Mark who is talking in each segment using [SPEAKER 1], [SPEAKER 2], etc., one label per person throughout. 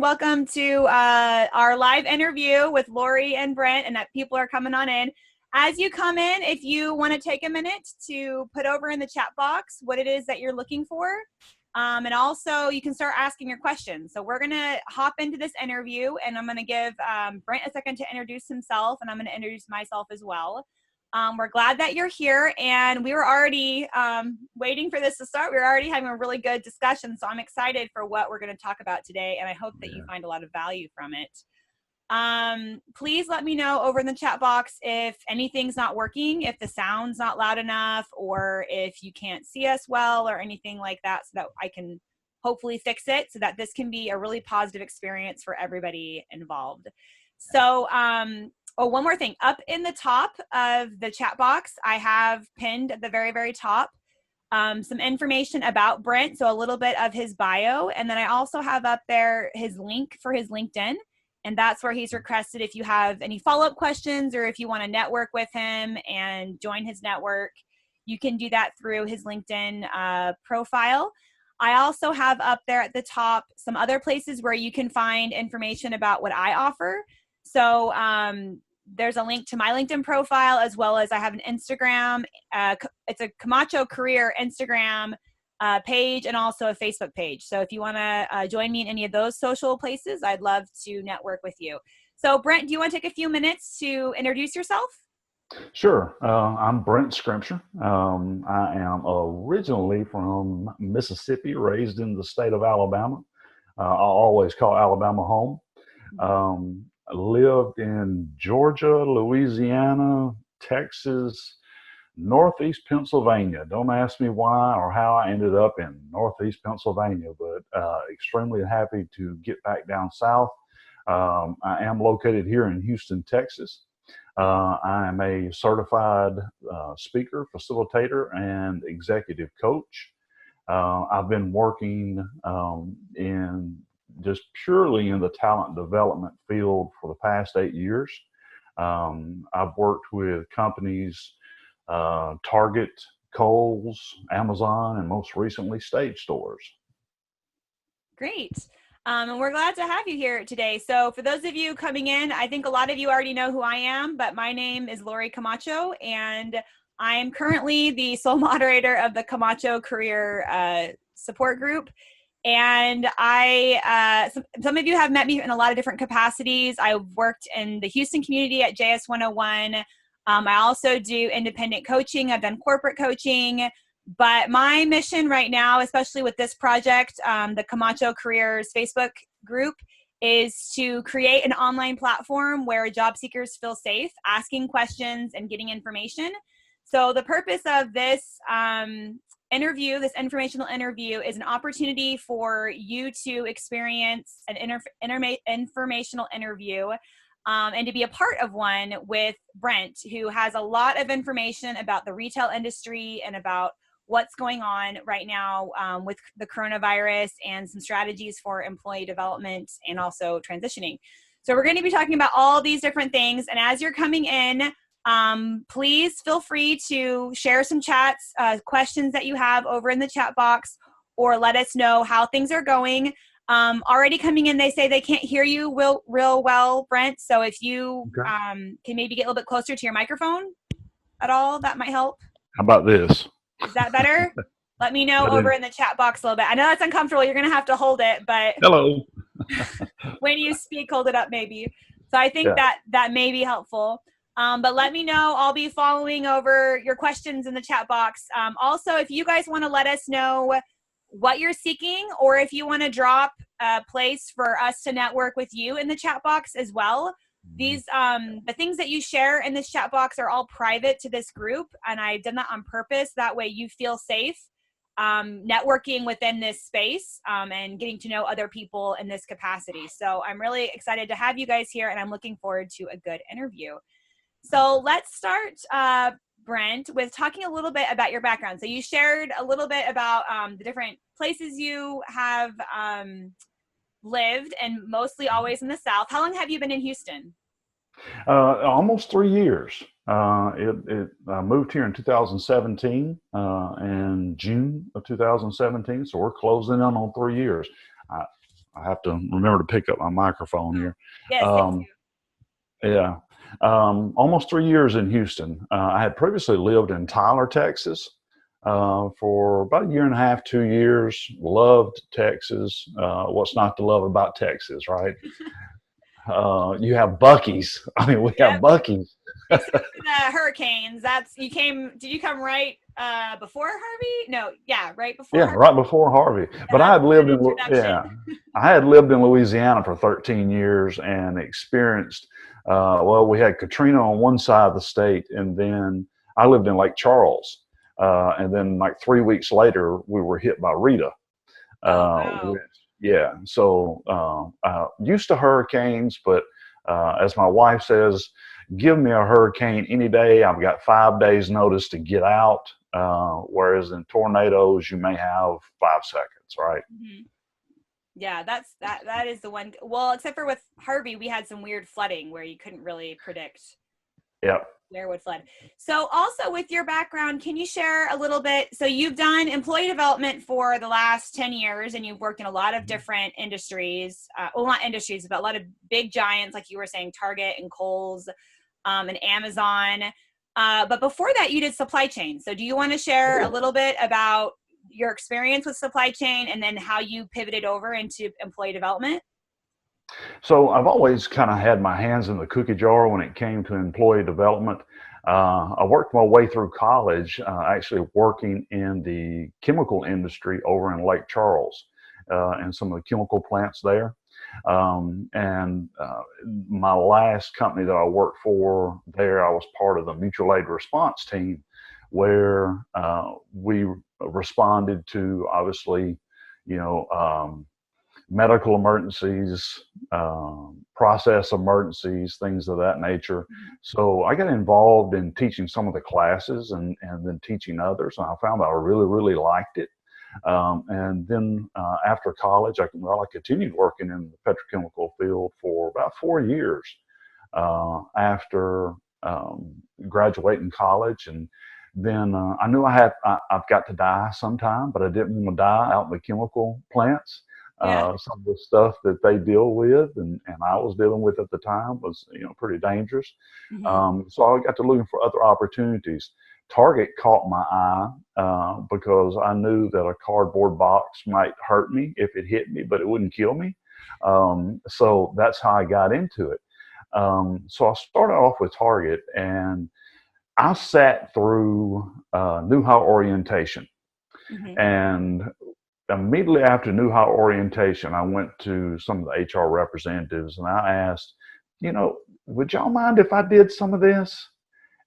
[SPEAKER 1] Welcome to our live interview with Lori and Brent, and that people are coming on in. As you come in, if you want to take a minute to put over in the chat box what it is that you're looking for, and also you can start asking your questions. So we're going to hop into this interview, and I'm going to give Brent a second to introduce himself, and I'm going to introduce myself as well. We're glad that you're here, and we were already waiting for this to start. We were already having a really good discussion, so I'm excited for what we're going to talk about today, and I hope that you find a lot of value from it. Please let me know over in the chat box if anything's not working, if the sound's not loud enough, or if you can't see us well or anything like that, so that I can hopefully fix it so that this can be a really positive experience for everybody involved. So, oh, one more thing. Up in the top of the chat box, I have pinned at the very, very top some information about Brent, so a little bit of his bio. And then I also have up there his link for his LinkedIn. And that's where he's requested if you have any follow-up questions or if you want to network with him and join his network, you can do that through his LinkedIn profile. I also have up there at the top some other places where you can find information about what I offer. So there's a link to my LinkedIn profile, as well as I have an Instagram. It's a Camacho Career Instagram page, and also a Facebook page. So if you want to join me in any of those social places, I'd love to network with you. So Brent, do you want to take a few minutes to introduce yourself?
[SPEAKER 2] Sure. I'm Brent Schrimsher. I am originally from Mississippi, raised in the state of Alabama. I always call Alabama home. I lived in Georgia, Louisiana, Texas, Northeast Pennsylvania. Don't ask me why or how I ended up in Northeast Pennsylvania, but extremely happy to get back down south. I am located here in Houston, Texas. I am a certified speaker, facilitator, and executive coach. I've been working in just purely in the talent development field for the past 8 years. I've worked with companies Target, Kohl's, Amazon, and most recently Stage Stores.
[SPEAKER 1] Great. And we're glad to have you here today. So for those of you coming in, I think a lot of you already know who I am, but my name is Lori Camacho, and I'm currently the sole moderator of the Camacho Career Support Group. And some of you have met me in a lot of different capacities. I've worked in the Houston community at JS 101. I also do independent coaching. I've done corporate coaching. But my mission right now, especially with this project, the Camacho Careers Facebook group, is to create an online platform where job seekers feel safe asking questions and getting information. So the purpose of this interview, this informational interview, is an opportunity for you to experience an informational interview and to be a part of one with Brent, who has a lot of information about the retail industry and about what's going on right now with the coronavirus and some strategies for employee development and also transitioning. So we're going to be talking about all these different things. And as you're coming in, please feel free to share some chats, questions that you have over in the chat box, or let us know how things are going. Already coming in, they say they can't hear you real well, Brent. So if you can maybe get a little bit closer to your microphone at all, that might help.
[SPEAKER 2] How about this?
[SPEAKER 1] Is that better? Let me know over in the chat box a little bit. I know that's uncomfortable. You're going to have to hold it, but
[SPEAKER 2] hello.
[SPEAKER 1] When you speak, hold it up maybe. So I think that may be helpful. But let me know. I'll be following over your questions in the chat box. Also, if you guys want to let us know what you're seeking, or if you want to drop a place for us to network with you in the chat box as well. These the things that you share in this chat box are all private to this group, and I've done that on purpose. That way you feel safe networking within this space and getting to know other people in this capacity. So I'm really excited to have you guys here, and I'm looking forward to a good interview. So let's start, Brent, with talking a little bit about your background. So you shared a little bit about the different places you have lived, and mostly always in the South. How long have you been in Houston?
[SPEAKER 2] Almost 3 years. I moved here in 2017, in June of 2017. So we're closing in on 3 years. I have to remember to pick up my microphone here.
[SPEAKER 1] Yes, thank
[SPEAKER 2] Um, yeah. Almost 3 years in Houston. I had previously lived in Tyler, Texas, for about a year and a half, 2 years. Loved Texas. What's not to love about Texas, right? You have Buc-ee's. I mean, we have
[SPEAKER 1] Yep.
[SPEAKER 2] Buc-ee's.
[SPEAKER 1] Except for the hurricanes. Did you come right before Harvey? No, yeah, right before
[SPEAKER 2] Yeah,
[SPEAKER 1] Harvey.
[SPEAKER 2] right before Harvey.
[SPEAKER 1] Yeah,
[SPEAKER 2] But I
[SPEAKER 1] that's
[SPEAKER 2] had lived
[SPEAKER 1] an
[SPEAKER 2] in,
[SPEAKER 1] introduction.
[SPEAKER 2] yeah, I had lived in Louisiana for 13 years and experienced, well, we had Katrina on one side of the state, and then I lived in Lake Charles. And then like 3 weeks later, we were hit by Rita.
[SPEAKER 1] Oh,
[SPEAKER 2] Which,
[SPEAKER 1] wow.
[SPEAKER 2] yeah, so used to hurricanes, but as my wife says, give me a hurricane any day. I've got 5 days notice to get out. Whereas in tornadoes, you may have 5 seconds, right?
[SPEAKER 1] Mhm. Yeah, that is the one. Well, except for with Harvey, we had some weird flooding where you couldn't really predict
[SPEAKER 2] Yep.
[SPEAKER 1] where would flood. So also with your background, can you share a little bit? So you've done employee development for the last 10 years and you've worked in a lot of different industries, well, not industries, but a lot of big giants, like you were saying, Target and Kohl's, and Amazon. But before that, you did supply chain. So do you want to share a little bit about your experience with supply chain and then how you pivoted over into employee development?
[SPEAKER 2] So I've always kind of had my hands in the cookie jar when it came to employee development. I worked my way through college, actually working in the chemical industry over in Lake Charles, and some of the chemical plants there. And my last company that I worked for there, I was part of the mutual aid response team, where we responded to obviously, you know, medical emergencies, process emergencies, things of that nature. So I got involved in teaching some of the classes and then teaching others. And I found I really, really liked it. And then after college, I continued working in the petrochemical field for about 4 years after graduating college. And then I knew I've got to die sometime, but I didn't want to die out in the chemical plants.
[SPEAKER 1] Yeah.
[SPEAKER 2] Some of the stuff that they deal with and I was dealing with at the time was, pretty dangerous.
[SPEAKER 1] Mm-hmm.
[SPEAKER 2] So I got to looking for other opportunities. Target caught my eye because I knew that a cardboard box might hurt me if it hit me, but it wouldn't kill me. So that's how I got into it. So I started off with Target, and I sat through new hire orientation.
[SPEAKER 1] Mm-hmm.
[SPEAKER 2] And immediately after new hire orientation, I went to some of the HR representatives and I asked, would y'all mind if I did some of this?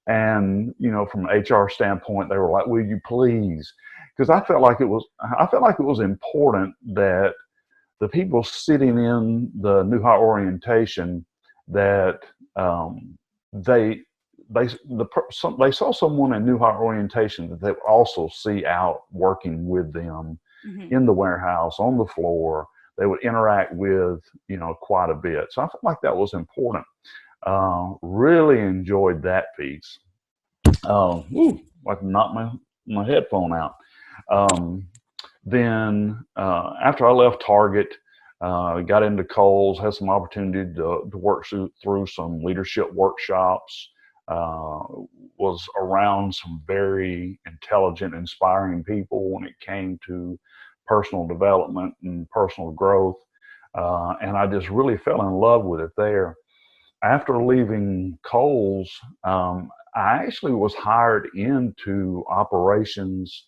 [SPEAKER 2] And, from an HR standpoint, they were like, will you please? Because I felt like it was important that the people sitting in the new hire orientation, that they they saw someone in new hire orientation that they would also see out working with them
[SPEAKER 1] Mm-hmm.
[SPEAKER 2] in the warehouse, on the floor. They would interact with, quite a bit. So I felt like that was important. Really enjoyed that piece. Like knocked my headphone out. Um, then after I left Target, got into Kohl's, had some opportunity to work through some leadership workshops, was around some very intelligent, inspiring people when it came to personal development and personal growth. And I just really fell in love with it there. After leaving Kohl's, I actually was hired into operations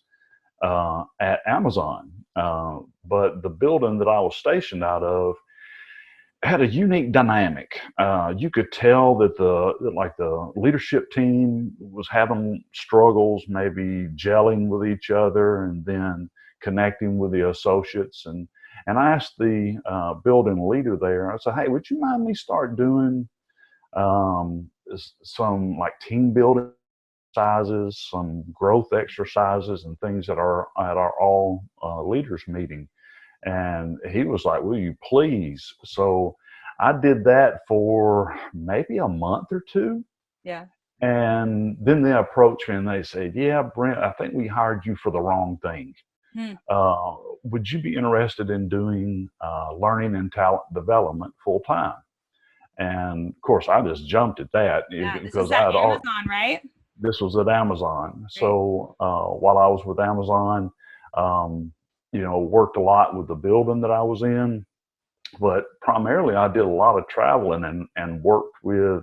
[SPEAKER 2] at Amazon. But the building that I was stationed out of had a unique dynamic. You could tell that the leadership team was having struggles, maybe gelling with each other, and then connecting with the associates. And I asked the building leader there. I said, "Hey, would you mind me start doing some like team building exercises, some growth exercises, and things at our all leaders meeting?" And he was like, "Will you please?" So I did that for maybe a month or two.
[SPEAKER 1] Yeah.
[SPEAKER 2] And then they approached me and they said, "Yeah, Brent, I think we hired you for the wrong thing."
[SPEAKER 1] Hmm.
[SPEAKER 2] Would you be interested in doing learning and talent development full time? And of course, I just jumped at that
[SPEAKER 1] Yeah, this is
[SPEAKER 2] because
[SPEAKER 1] at
[SPEAKER 2] I had all,
[SPEAKER 1] Amazon, right?
[SPEAKER 2] this was at Amazon.
[SPEAKER 1] Great.
[SPEAKER 2] So while I was with Amazon, um, worked a lot with the building that I was in, but primarily I did a lot of traveling and worked with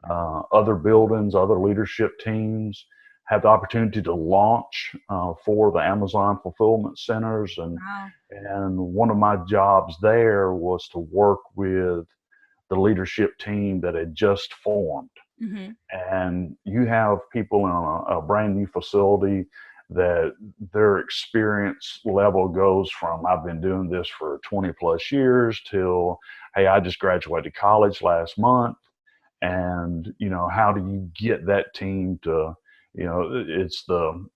[SPEAKER 2] other buildings, other leadership teams. Had the opportunity to launch for the Amazon fulfillment centers,
[SPEAKER 1] Wow.
[SPEAKER 2] and one of my jobs there was to work with the leadership team that had just formed.
[SPEAKER 1] Mm-hmm.
[SPEAKER 2] And you have people in a brand new facility that their experience level goes from I've been doing this for 20 plus years till, hey, I just graduated college last month. And how do you get that team to, it's the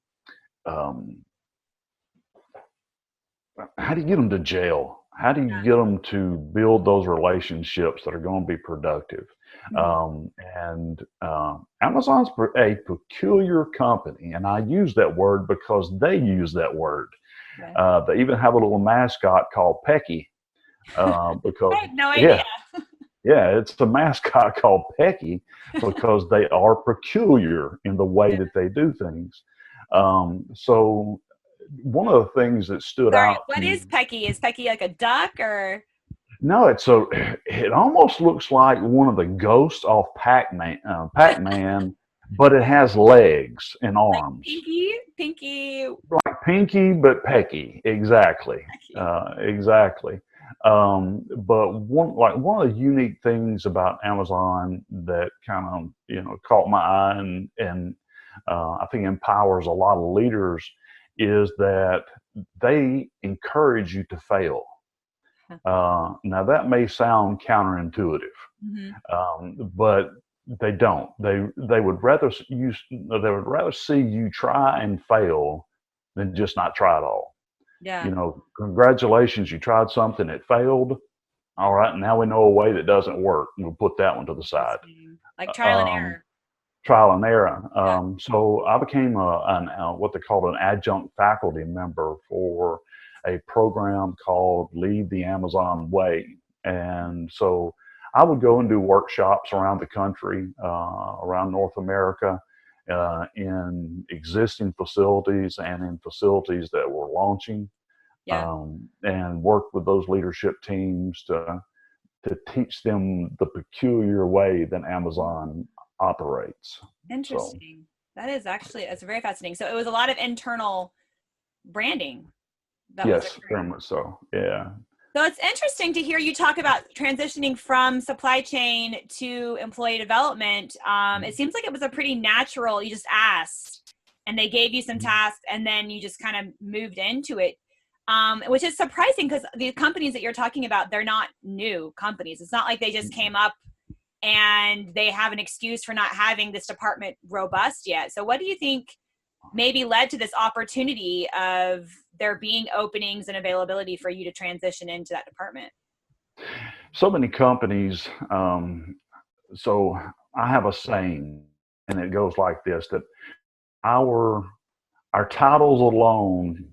[SPEAKER 2] how do you get them to jail? How do you get them to build those relationships that are going to be productive?
[SPEAKER 1] Mm-hmm.
[SPEAKER 2] And Amazon's a peculiar company, and I use that word because they use that word.
[SPEAKER 1] Okay.
[SPEAKER 2] They even have a little mascot called Pecky, because
[SPEAKER 1] I had no idea.
[SPEAKER 2] yeah, yeah, it's a mascot called Pecky because they are peculiar in the way
[SPEAKER 1] Yeah.
[SPEAKER 2] that they do things. So one of the things that stood
[SPEAKER 1] Sorry,
[SPEAKER 2] out to
[SPEAKER 1] what
[SPEAKER 2] me,
[SPEAKER 1] is Pecky? Is Pecky like a duck or?
[SPEAKER 2] no, it almost looks like one of the ghosts off Pac-Man, but it has legs and
[SPEAKER 1] Like
[SPEAKER 2] arms.
[SPEAKER 1] Pinky,
[SPEAKER 2] Like Pinky, but Pecky. Exactly.
[SPEAKER 1] Pecky.
[SPEAKER 2] Exactly. But one of the unique things about Amazon that kind of, caught my eye and I think empowers a lot of leaders is that they encourage you to fail. Now that may sound counterintuitive,
[SPEAKER 1] Mm-hmm.
[SPEAKER 2] but they don't. They would rather see you try and fail than just not try at all.
[SPEAKER 1] Yeah.
[SPEAKER 2] Congratulations, you tried something, it failed. All right, now we know a way that doesn't work. We'll put that one to the side.
[SPEAKER 1] Interesting. Like trial and
[SPEAKER 2] Um,
[SPEAKER 1] error.
[SPEAKER 2] Trial and error.
[SPEAKER 1] Yeah.
[SPEAKER 2] So I became what they called an adjunct faculty member for a program called Lead the Amazon Way. And so I would go and do workshops around the country, around North America, in existing facilities and in facilities that were launching,
[SPEAKER 1] Yeah.
[SPEAKER 2] and work with those leadership teams to teach them the peculiar way that Amazon operates. So
[SPEAKER 1] Interesting. That's very fascinating. So it was a lot of internal branding that was
[SPEAKER 2] yes, very
[SPEAKER 1] occurring.
[SPEAKER 2] much so. Yeah.
[SPEAKER 1] So it's interesting to hear you talk about transitioning from supply chain to employee development. It seems like it was a pretty natural, you just asked and they gave you some tasks and then you just kind of moved into it, which is surprising because the companies that you're talking about, they're not new companies. It's not like they just came up and they have an excuse for not having this department robust yet. So what do you think maybe led to this opportunity of there being openings and availability for you to transition into that department?
[SPEAKER 2] So many companies. So I have a saying, and it goes like this: that our our titles alone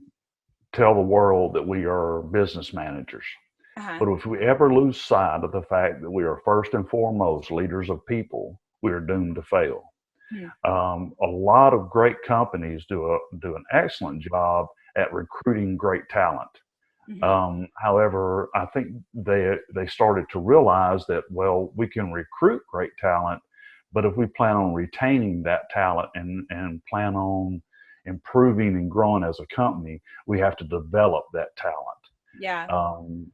[SPEAKER 2] tell the world that we are business managers.
[SPEAKER 1] Uh-huh.
[SPEAKER 2] But if we ever lose sight of the fact that we are first and foremost leaders of people, we are doomed to fail.
[SPEAKER 1] Hmm.
[SPEAKER 2] A lot of great companies do an excellent job at recruiting great talent.
[SPEAKER 1] Mm-hmm.
[SPEAKER 2] However, I think they started to realize that, well, we can recruit great talent, but if we plan on retaining that talent and plan on improving and growing as a company, we have to develop that talent.
[SPEAKER 1] Yeah.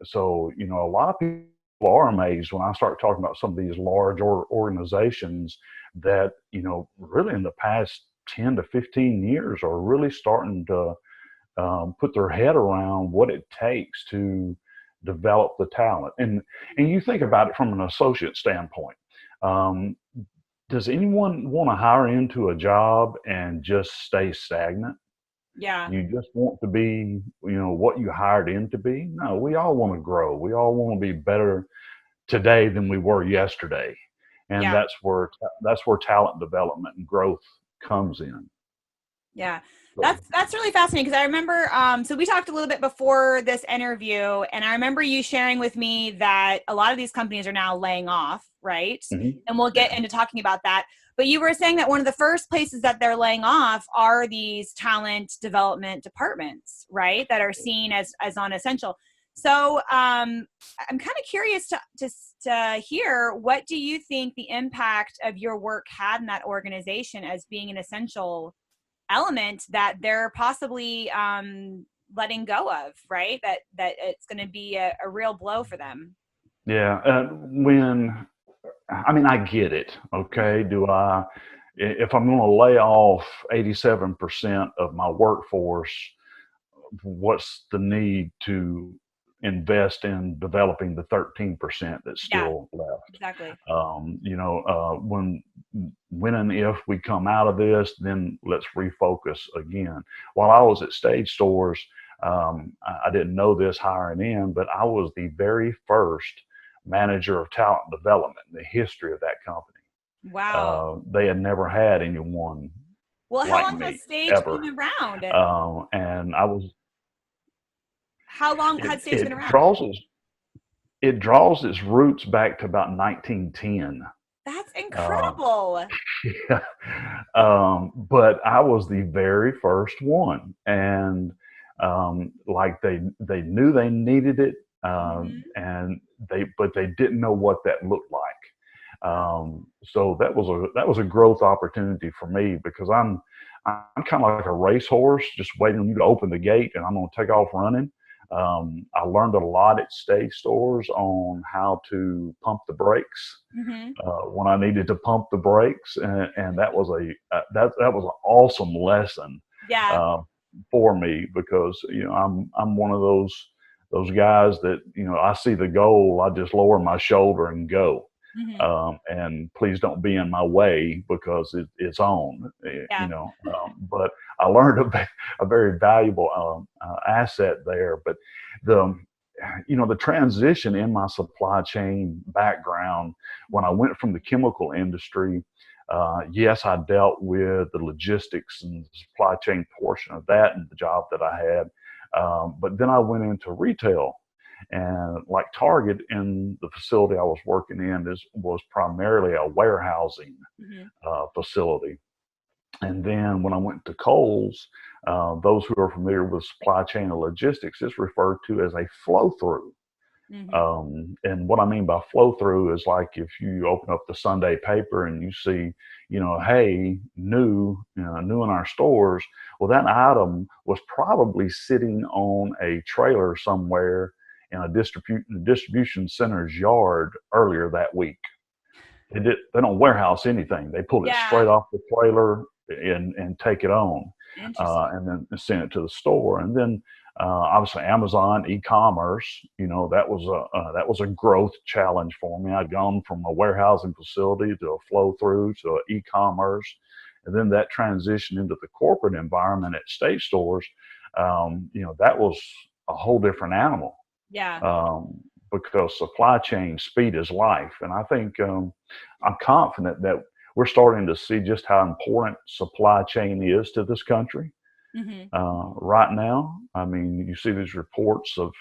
[SPEAKER 2] So, a lot of people are amazed when I start talking about some of these large organizations that, really in the past 10 to 15 years are really starting to put their head around what it takes to develop the talent. And you think about it from an associate standpoint. Um, does anyone want to hire into a job and just stay stagnant?
[SPEAKER 1] Yeah.
[SPEAKER 2] You just want to be, what you hired in to be? No, we all want to grow. We all want to be better today than we were yesterday. And
[SPEAKER 1] Yeah.
[SPEAKER 2] that's where talent development and growth comes in.
[SPEAKER 1] Yeah.
[SPEAKER 2] So,
[SPEAKER 1] That's really fascinating because I remember, so we talked a little bit before this interview, and I remember you sharing with me that a lot of these companies are now laying off, right? And we'll get
[SPEAKER 2] yeah.
[SPEAKER 1] into talking about that. But you were saying that one of the first places that they're laying off are these talent development departments, right? That are seen as non-essential. So I'm kind of curious to hear, what do you think the impact of your work had in that organization as being an essential element that they're possibly letting go of, right? That it's going to be a real blow for them.
[SPEAKER 2] Yeah. I mean, I get it. Okay. If I'm going to lay off 87% of my workforce, what's the need to invest in developing the 13% that's
[SPEAKER 1] Yeah,
[SPEAKER 2] still left?
[SPEAKER 1] exactly.
[SPEAKER 2] When and if we come out of this, then let's refocus again. While I was at Stage Stores, I didn't know this hiring in, but I was the very first manager of talent development in the history of that company.
[SPEAKER 1] Wow.
[SPEAKER 2] They had never had anyone
[SPEAKER 1] Well, how
[SPEAKER 2] like
[SPEAKER 1] long has
[SPEAKER 2] me
[SPEAKER 1] Stage
[SPEAKER 2] ever.
[SPEAKER 1] been around?
[SPEAKER 2] And I was,
[SPEAKER 1] How long
[SPEAKER 2] it,
[SPEAKER 1] had Stage been
[SPEAKER 2] it
[SPEAKER 1] around?
[SPEAKER 2] draws its, it draws its roots back to about 1910.
[SPEAKER 1] That's
[SPEAKER 2] Uh,
[SPEAKER 1] incredible.
[SPEAKER 2] Yeah. But I was the very first one, and like they knew they needed it,
[SPEAKER 1] Hmm.
[SPEAKER 2] and they didn't know what that looked like.
[SPEAKER 1] Wow.
[SPEAKER 2] So that was a growth opportunity for me because I'm kind of like a racehorse, just waiting on you to open the gate, and I'm going to take off running. I learned a lot at Stage Stores on how to pump the brakes
[SPEAKER 1] Hmm.
[SPEAKER 2] when I needed to pump the brakes, and that was that was an awesome lesson
[SPEAKER 1] Yeah.
[SPEAKER 2] uh, for me because I'm one of those guys that I see the goal, I just lower my shoulder and go,
[SPEAKER 1] Hmm.
[SPEAKER 2] and please don't be in my way because it's on,
[SPEAKER 1] Yeah.
[SPEAKER 2] but I learned a very valuable asset there, but the the transition in my supply chain background when I went from the chemical industry, yes, I dealt with the logistics and the supply chain portion of that and the job that I had. But then I went into retail, and like Target in the facility I was working in was primarily a warehousing
[SPEAKER 1] Hmm.
[SPEAKER 2] facility. And then when I went to Kohl's, those who are familiar with supply chain and logistics, it's referred to as a flow through.
[SPEAKER 1] Hmm.
[SPEAKER 2] And what I mean by flow through is like if you open up the Sunday paper and you see, hey, new in our stores. Well, that item was probably sitting on a trailer somewhere in a distribution center's yard earlier that week. They don't warehouse anything. They pull it straight
[SPEAKER 1] Yeah.
[SPEAKER 2] off the trailer and take it on,
[SPEAKER 1] Interesting.
[SPEAKER 2] and then send it to the store. And then obviously Amazon e-commerce, that was a growth challenge for me. I'd gone from a warehousing facility to a flow through to e-commerce, and then that transition into the corporate environment at State Stores. That was a whole different animal,
[SPEAKER 1] Yeah.
[SPEAKER 2] um, because supply chain speed is life. And I think I'm confident that we're starting to see just how important supply chain is to this country
[SPEAKER 1] Hmm.
[SPEAKER 2] right now. I mean, you see these reports of,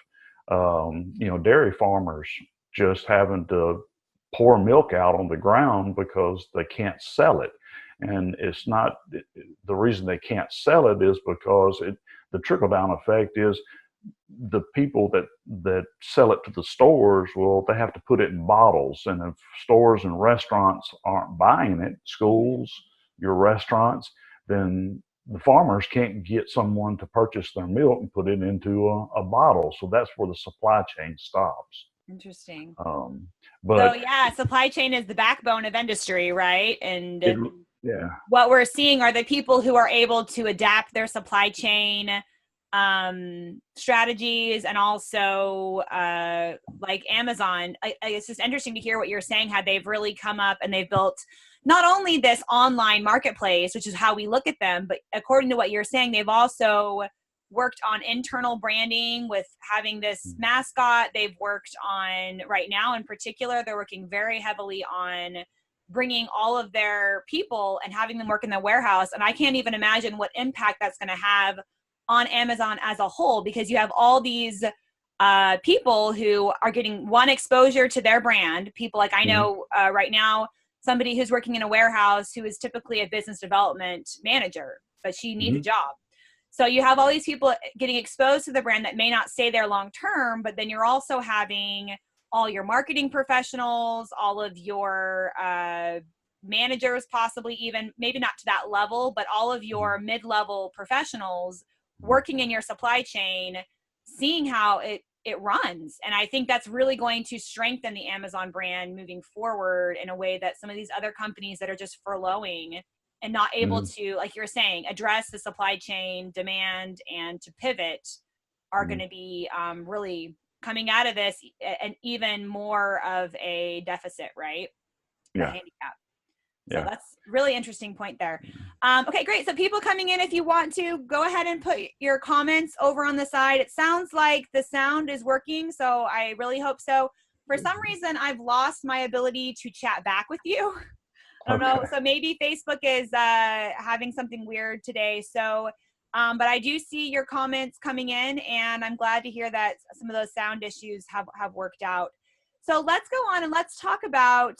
[SPEAKER 2] dairy farmers just having to pour milk out on the ground because they can't sell it. And it's not the reason they can't sell it is because the trickle down effect is the people that sell it to the stores, well, they have to put it in bottles, and if stores and restaurants aren't buying it, schools, your restaurants, then the farmers can't get someone to purchase their milk and put it into a bottle. So that's where the supply chain stops.
[SPEAKER 1] Interesting.
[SPEAKER 2] um,
[SPEAKER 1] So
[SPEAKER 2] but
[SPEAKER 1] yeah, supply chain is the backbone of industry, right?
[SPEAKER 2] it
[SPEAKER 1] And
[SPEAKER 2] yeah.
[SPEAKER 1] what we're seeing are the people who are able to adapt their supply chain strategies, and also like Amazon. It's just interesting to hear what you're saying, how they've really come up and they've built not only this online marketplace, which is how we look at them, but according to what you're saying, they've also worked on internal branding with having this mascot. They've worked on, right now in particular, they're working very heavily on bringing all of their people and having them work in the warehouse. And I can't even imagine what impact that's going to have on Amazon as a whole, because you have all these people who are getting one exposure to their brand. People like I know right now, somebody who's working in a warehouse who is typically a business development manager, but she needs a job. So you have all these people getting exposed to the brand that may not stay there long term, but then you're also having all your marketing professionals, all of your managers, possibly even, maybe not to that level, but all of your mid-level professionals working in your supply chain, seeing how it runs. And I think that's really going to strengthen the Amazon brand moving forward in a way that some of these other companies that are just furloughing and not able to, like you're saying, address the supply chain demand and to pivot are going to be really coming out of this and even more of a deficit, right? A handicap. So that's really interesting point there. Okay, great. So people coming in, if you want to, go ahead and put your comments over on the side. It sounds like the sound is working, so I really hope so. For some reason, I've lost my ability to chat back with you. I don't know. So maybe Facebook is having something weird today. So, but I do see your comments coming in, and I'm glad to hear that some of those sound issues have worked out. So let's go on and let's talk about,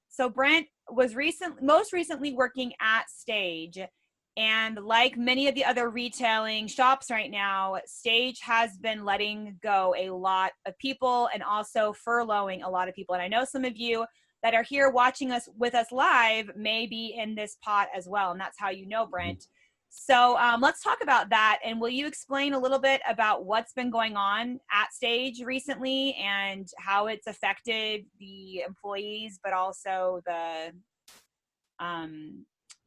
[SPEAKER 1] so Brent was most recently working at Stage, and like many of the other retailing shops right now, Stage has been letting go a lot of people and also furloughing a lot of people. And I know some of you that are here watching us with us live may be in this pot as well, and that's how you know Brent. So let's talk about that. And will you explain a little bit about what's been going on at Stage recently and how it's affected the employees, but also the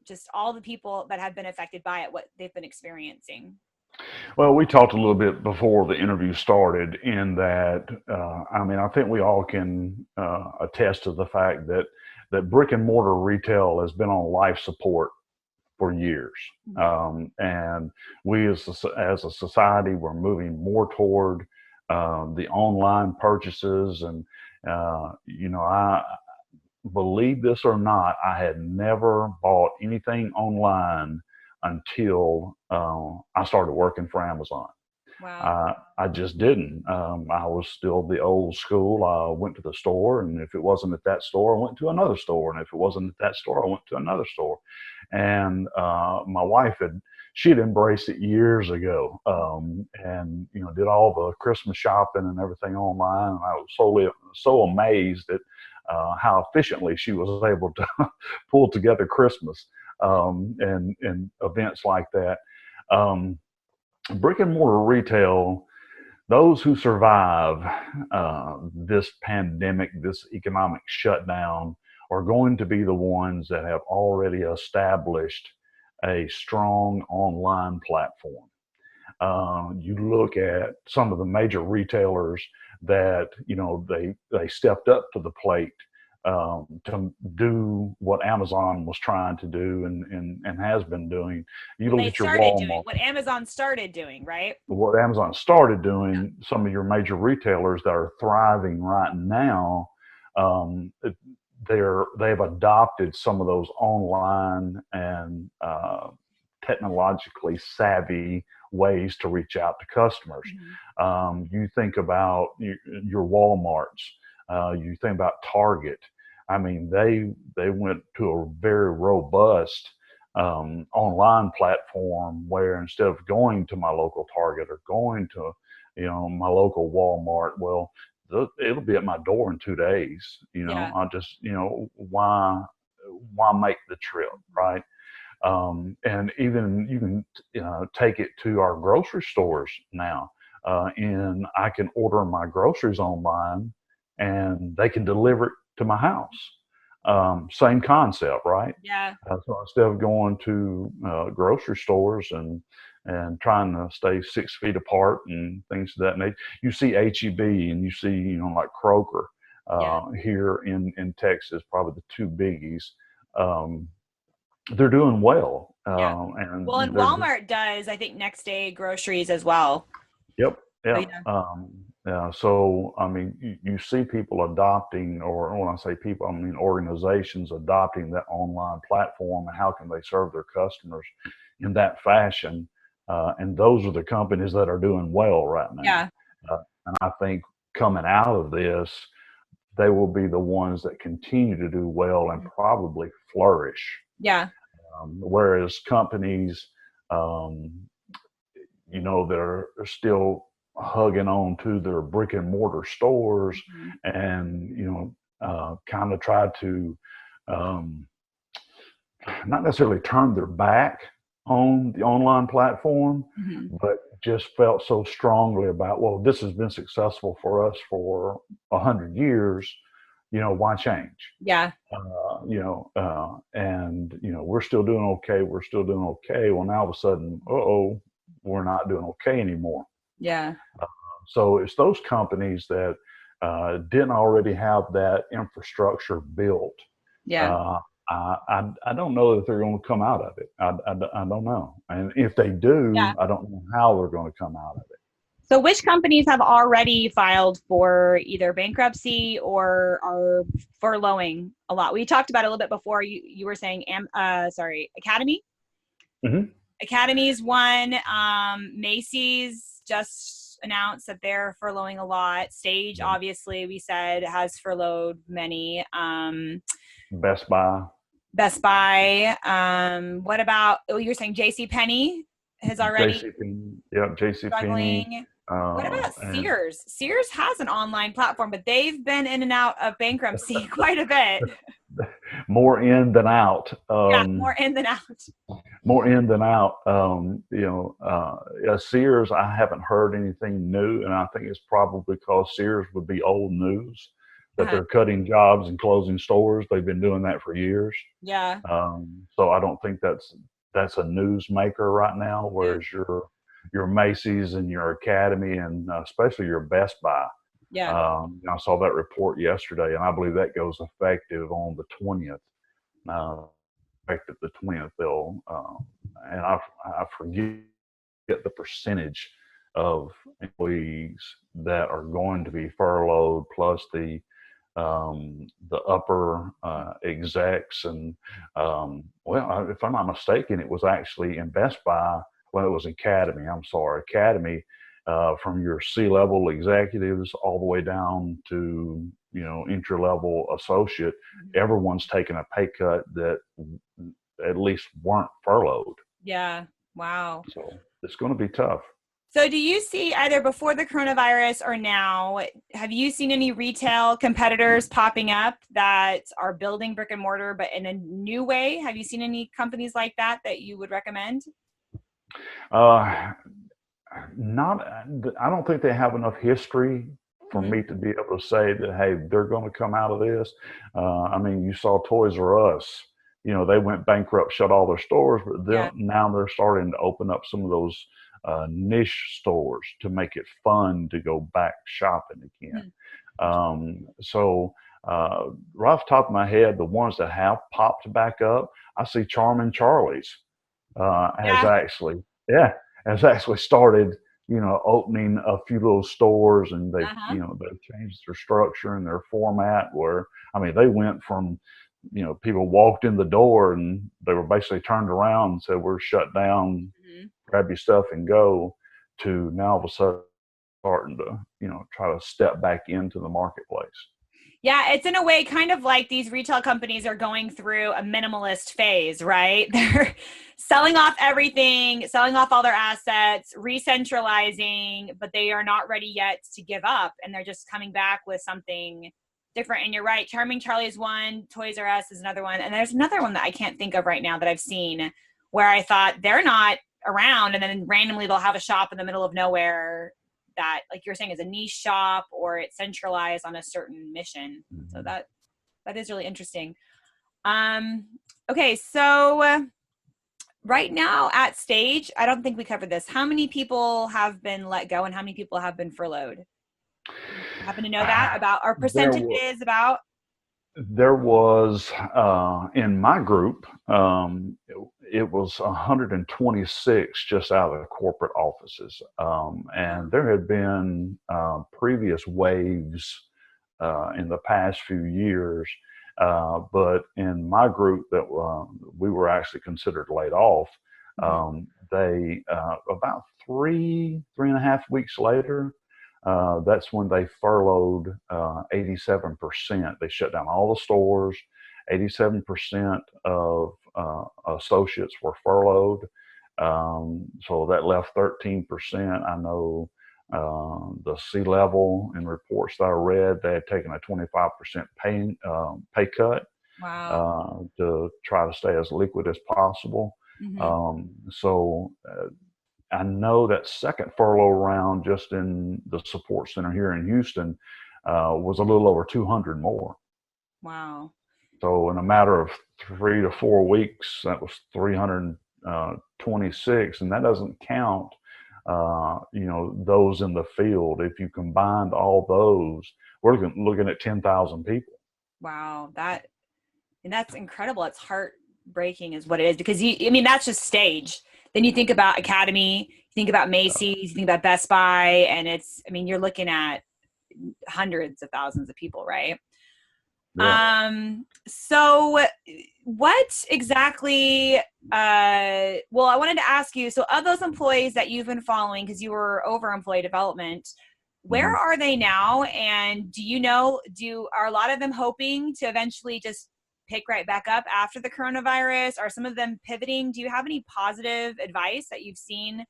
[SPEAKER 1] just all the people that have been affected by it, what they've been experiencing?
[SPEAKER 2] Well, we talked a little bit before the interview started in that, I mean, I think we all can attest to the fact that brick and mortar retail has been on life support for years. And we as a society, we're moving more toward the online purchases. And, I believe this or not, I had never bought anything online until I started working for Amazon.
[SPEAKER 1] Wow.
[SPEAKER 2] I just didn't. I was still the old school. I went to the store, and if it wasn't at that store, I went to another store. And if it wasn't at that store, I went to another store. And my wife she'd embraced it years ago, and did all the Christmas shopping and everything online. And I was so amazed at how efficiently she was able to pull together Christmas and events like that. Brick and mortar retail, those who survive this pandemic, this economic shutdown, are going to be the ones that have already established a strong online platform. You look at some of the major retailers that they stepped up to the plate to do what Amazon was trying to do and has been doing. You look at your Walmart.
[SPEAKER 1] What Amazon started doing, right?
[SPEAKER 2] What Amazon started doing, some of your major retailers that are thriving right now, they've adopted some of those online and technologically savvy ways to reach out to customers. You think about your Walmarts, you think about Target. I mean, they went to a very robust online platform where instead of going to my local Target or going to my local Walmart, well, it'll be at my door in 2 days. I just why make the trip, right? And even you can take it to our grocery stores now, and I can order my groceries online, and they can deliver it to my house. Same concept, right?
[SPEAKER 1] Yeah.
[SPEAKER 2] So instead of going to grocery stores and trying to stay 6 feet apart and things of that nature, you see HEB and you see like Kroger here in Texas, probably the two biggies. They're doing well. And
[SPEAKER 1] Walmart does, I think, next day groceries as well.
[SPEAKER 2] Yep.
[SPEAKER 1] So,
[SPEAKER 2] So, I mean, you see people adopting, or when I say people, I mean organizations adopting that online platform, and how can they serve their customers in that fashion? And those are the companies that are doing well right now.
[SPEAKER 1] Yeah.
[SPEAKER 2] And I think coming out of this, they will be the ones that continue to do well and probably flourish.
[SPEAKER 1] Yeah.
[SPEAKER 2] Whereas companies, um, that are still hugging on to their brick and mortar stores, and kind of try to um, not necessarily turn their back on the online platform, but just felt so strongly about, well, this has been successful for us for 100 years. Why change?
[SPEAKER 1] Yeah.
[SPEAKER 2] And we're still doing okay. We're still doing okay. Well, now all of a sudden, we're not doing okay anymore.
[SPEAKER 1] Yeah.
[SPEAKER 2] So it's those companies that didn't already have that infrastructure built.
[SPEAKER 1] Yeah.
[SPEAKER 2] I don't know that they're going to come out of it. I don't know. And if they do, I don't know how they're going to come out of it.
[SPEAKER 1] So which companies have already filed for either bankruptcy or are furloughing a lot? We talked about it a little bit before. You were saying, Academy?
[SPEAKER 2] Mm-hmm.
[SPEAKER 1] Academy's one. Macy's just announced that they're furloughing a lot. Stage, obviously, we said, has furloughed many.
[SPEAKER 2] Best Buy.
[SPEAKER 1] What about, you're saying JCPenney has already
[SPEAKER 2] JCPenney.
[SPEAKER 1] What about Sears? Sears has an online platform, but they've been in and out of bankruptcy quite a bit.
[SPEAKER 2] More in than out.
[SPEAKER 1] More in than out.
[SPEAKER 2] More in than out. Sears, I haven't heard anything new, and I think it's probably because Sears would be old news that they're cutting jobs and closing stores. They've been doing that for years.
[SPEAKER 1] Yeah.
[SPEAKER 2] So I don't think that's a news maker right now. Whereas your Macy's and your Academy and especially your Best Buy.
[SPEAKER 1] Yeah.
[SPEAKER 2] I saw that report yesterday, and I believe that goes effective on the 20th. Effective the 20th, they'll and I forget the percentage of employees that are going to be furloughed, plus the upper execs, and if I'm not mistaken, it was actually in Best Buy. Well, it was Academy. I'm sorry, Academy. From your C-level executives all the way down to entry level associate, everyone's taking a pay cut that at least weren't furloughed.
[SPEAKER 1] Yeah. Wow.
[SPEAKER 2] So it's going to be tough.
[SPEAKER 1] So do you see, either before the coronavirus or now, have you seen any retail competitors popping up that are building brick and mortar but in a new way? Have you seen any companies like that you would recommend?
[SPEAKER 2] I don't think they have enough history for me to be able to say that, hey, they're going to come out of this. I mean, you saw Toys R Us, they went bankrupt, shut all their stores, but now they're starting to open up some of those niche stores to make it fun to go back shopping again. So right off the top of my head, the ones that have popped back up, I see Charmin Charlie's has actually started, opening a few little stores, and they've changed their structure and their format, where, I mean, they went from, people walked in the door and they were basically turned around and said, we're shut down, grab your stuff and go, to now all of a sudden starting to, try to step back into the marketplace.
[SPEAKER 1] Yeah, it's in a way kind of like these retail companies are going through a minimalist phase, right? They're selling off everything, selling off all their assets, re-centralizing, but they are not ready yet to give up. And they're just coming back with something different. And you're right, Charming Charlie is one, Toys R Us is another one. And there's another one that I can't think of right now that I've seen where I thought they're not around, and then randomly they'll have a shop in the middle of nowhere that, like you're saying, is a niche shop, or it's centralized on a certain mission. So that is really interesting. Okay, so right now at Stage, I don't think we covered this. How many people have been let go and how many people have been furloughed? Happen to know that about our percentages about?
[SPEAKER 2] There was, in my group, it was 126 just out of the corporate offices. And there had been previous waves in the past few years. But in my group that we were actually considered laid off, they about 3.5 weeks later, that's when they furloughed 87%. They shut down all the stores. 87% of associates were furloughed. So that left 13%. I know the C-level in reports that I read, they had taken a 25% pay cut
[SPEAKER 1] Wow.
[SPEAKER 2] to try to stay as liquid as possible. So I know that second furlough round just in the support center here in Houston was a little over 200 more.
[SPEAKER 1] Wow.
[SPEAKER 2] So in a matter of 3 to 4 weeks, that was 326, and that doesn't count, those in the field. If you combined all those, we're looking at 10,000 people.
[SPEAKER 1] Wow. That's incredible. It's heartbreaking is what it is, because that's just stage. Then you think about Academy, you think about Macy's, you think about Best Buy, and you're looking at hundreds of thousands of people, right?
[SPEAKER 2] Yeah.
[SPEAKER 1] So what exactly, I wanted to ask you, so of those employees that you've been following, because you were over employee development, where are they now? And are a lot of them hoping to eventually just pick right back up after the coronavirus? Are some of them pivoting? Do you have any positive advice that you've seen,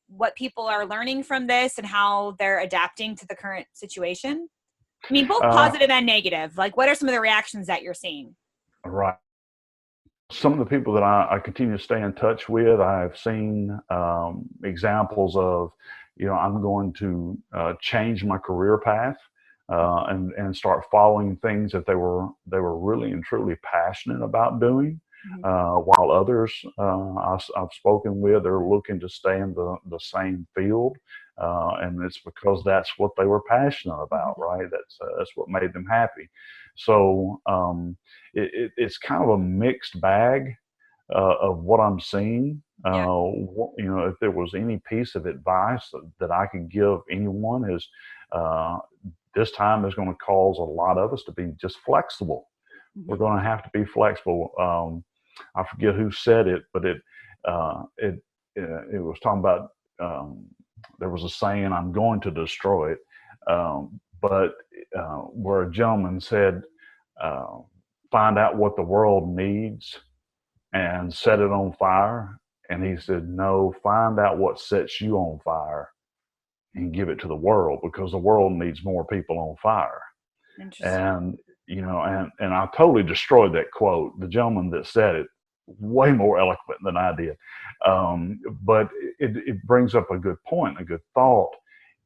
[SPEAKER 1] what people are learning from this and how they're adapting to the current situation? Both positive and negative. Like, what are some of the reactions that you're seeing?
[SPEAKER 2] Right. Some of the people that I continue to stay in touch with, I've seen examples of, I'm going to change my career path and start following things that they were really and truly passionate about doing. While others I've spoken with are looking to stay in the same field, and it's because that's what they were passionate about, right? That's what made them happy. So it's kind of a mixed bag of what I'm seeing. If there was any piece of advice that I could give anyone is this time is going to cause a lot of us to be just flexible. We're going to have to be flexible. I forget who said it, but it was talking about, there was a saying, I'm going to destroy it. But where a gentleman said, find out what the world needs and set it on fire. And he said, no, find out what sets you on fire and give it to the world, because the world needs more people on fire. And, and I totally destroyed that quote. The gentleman that said it, way more eloquent than I did. But it brings up a good point, a good thought,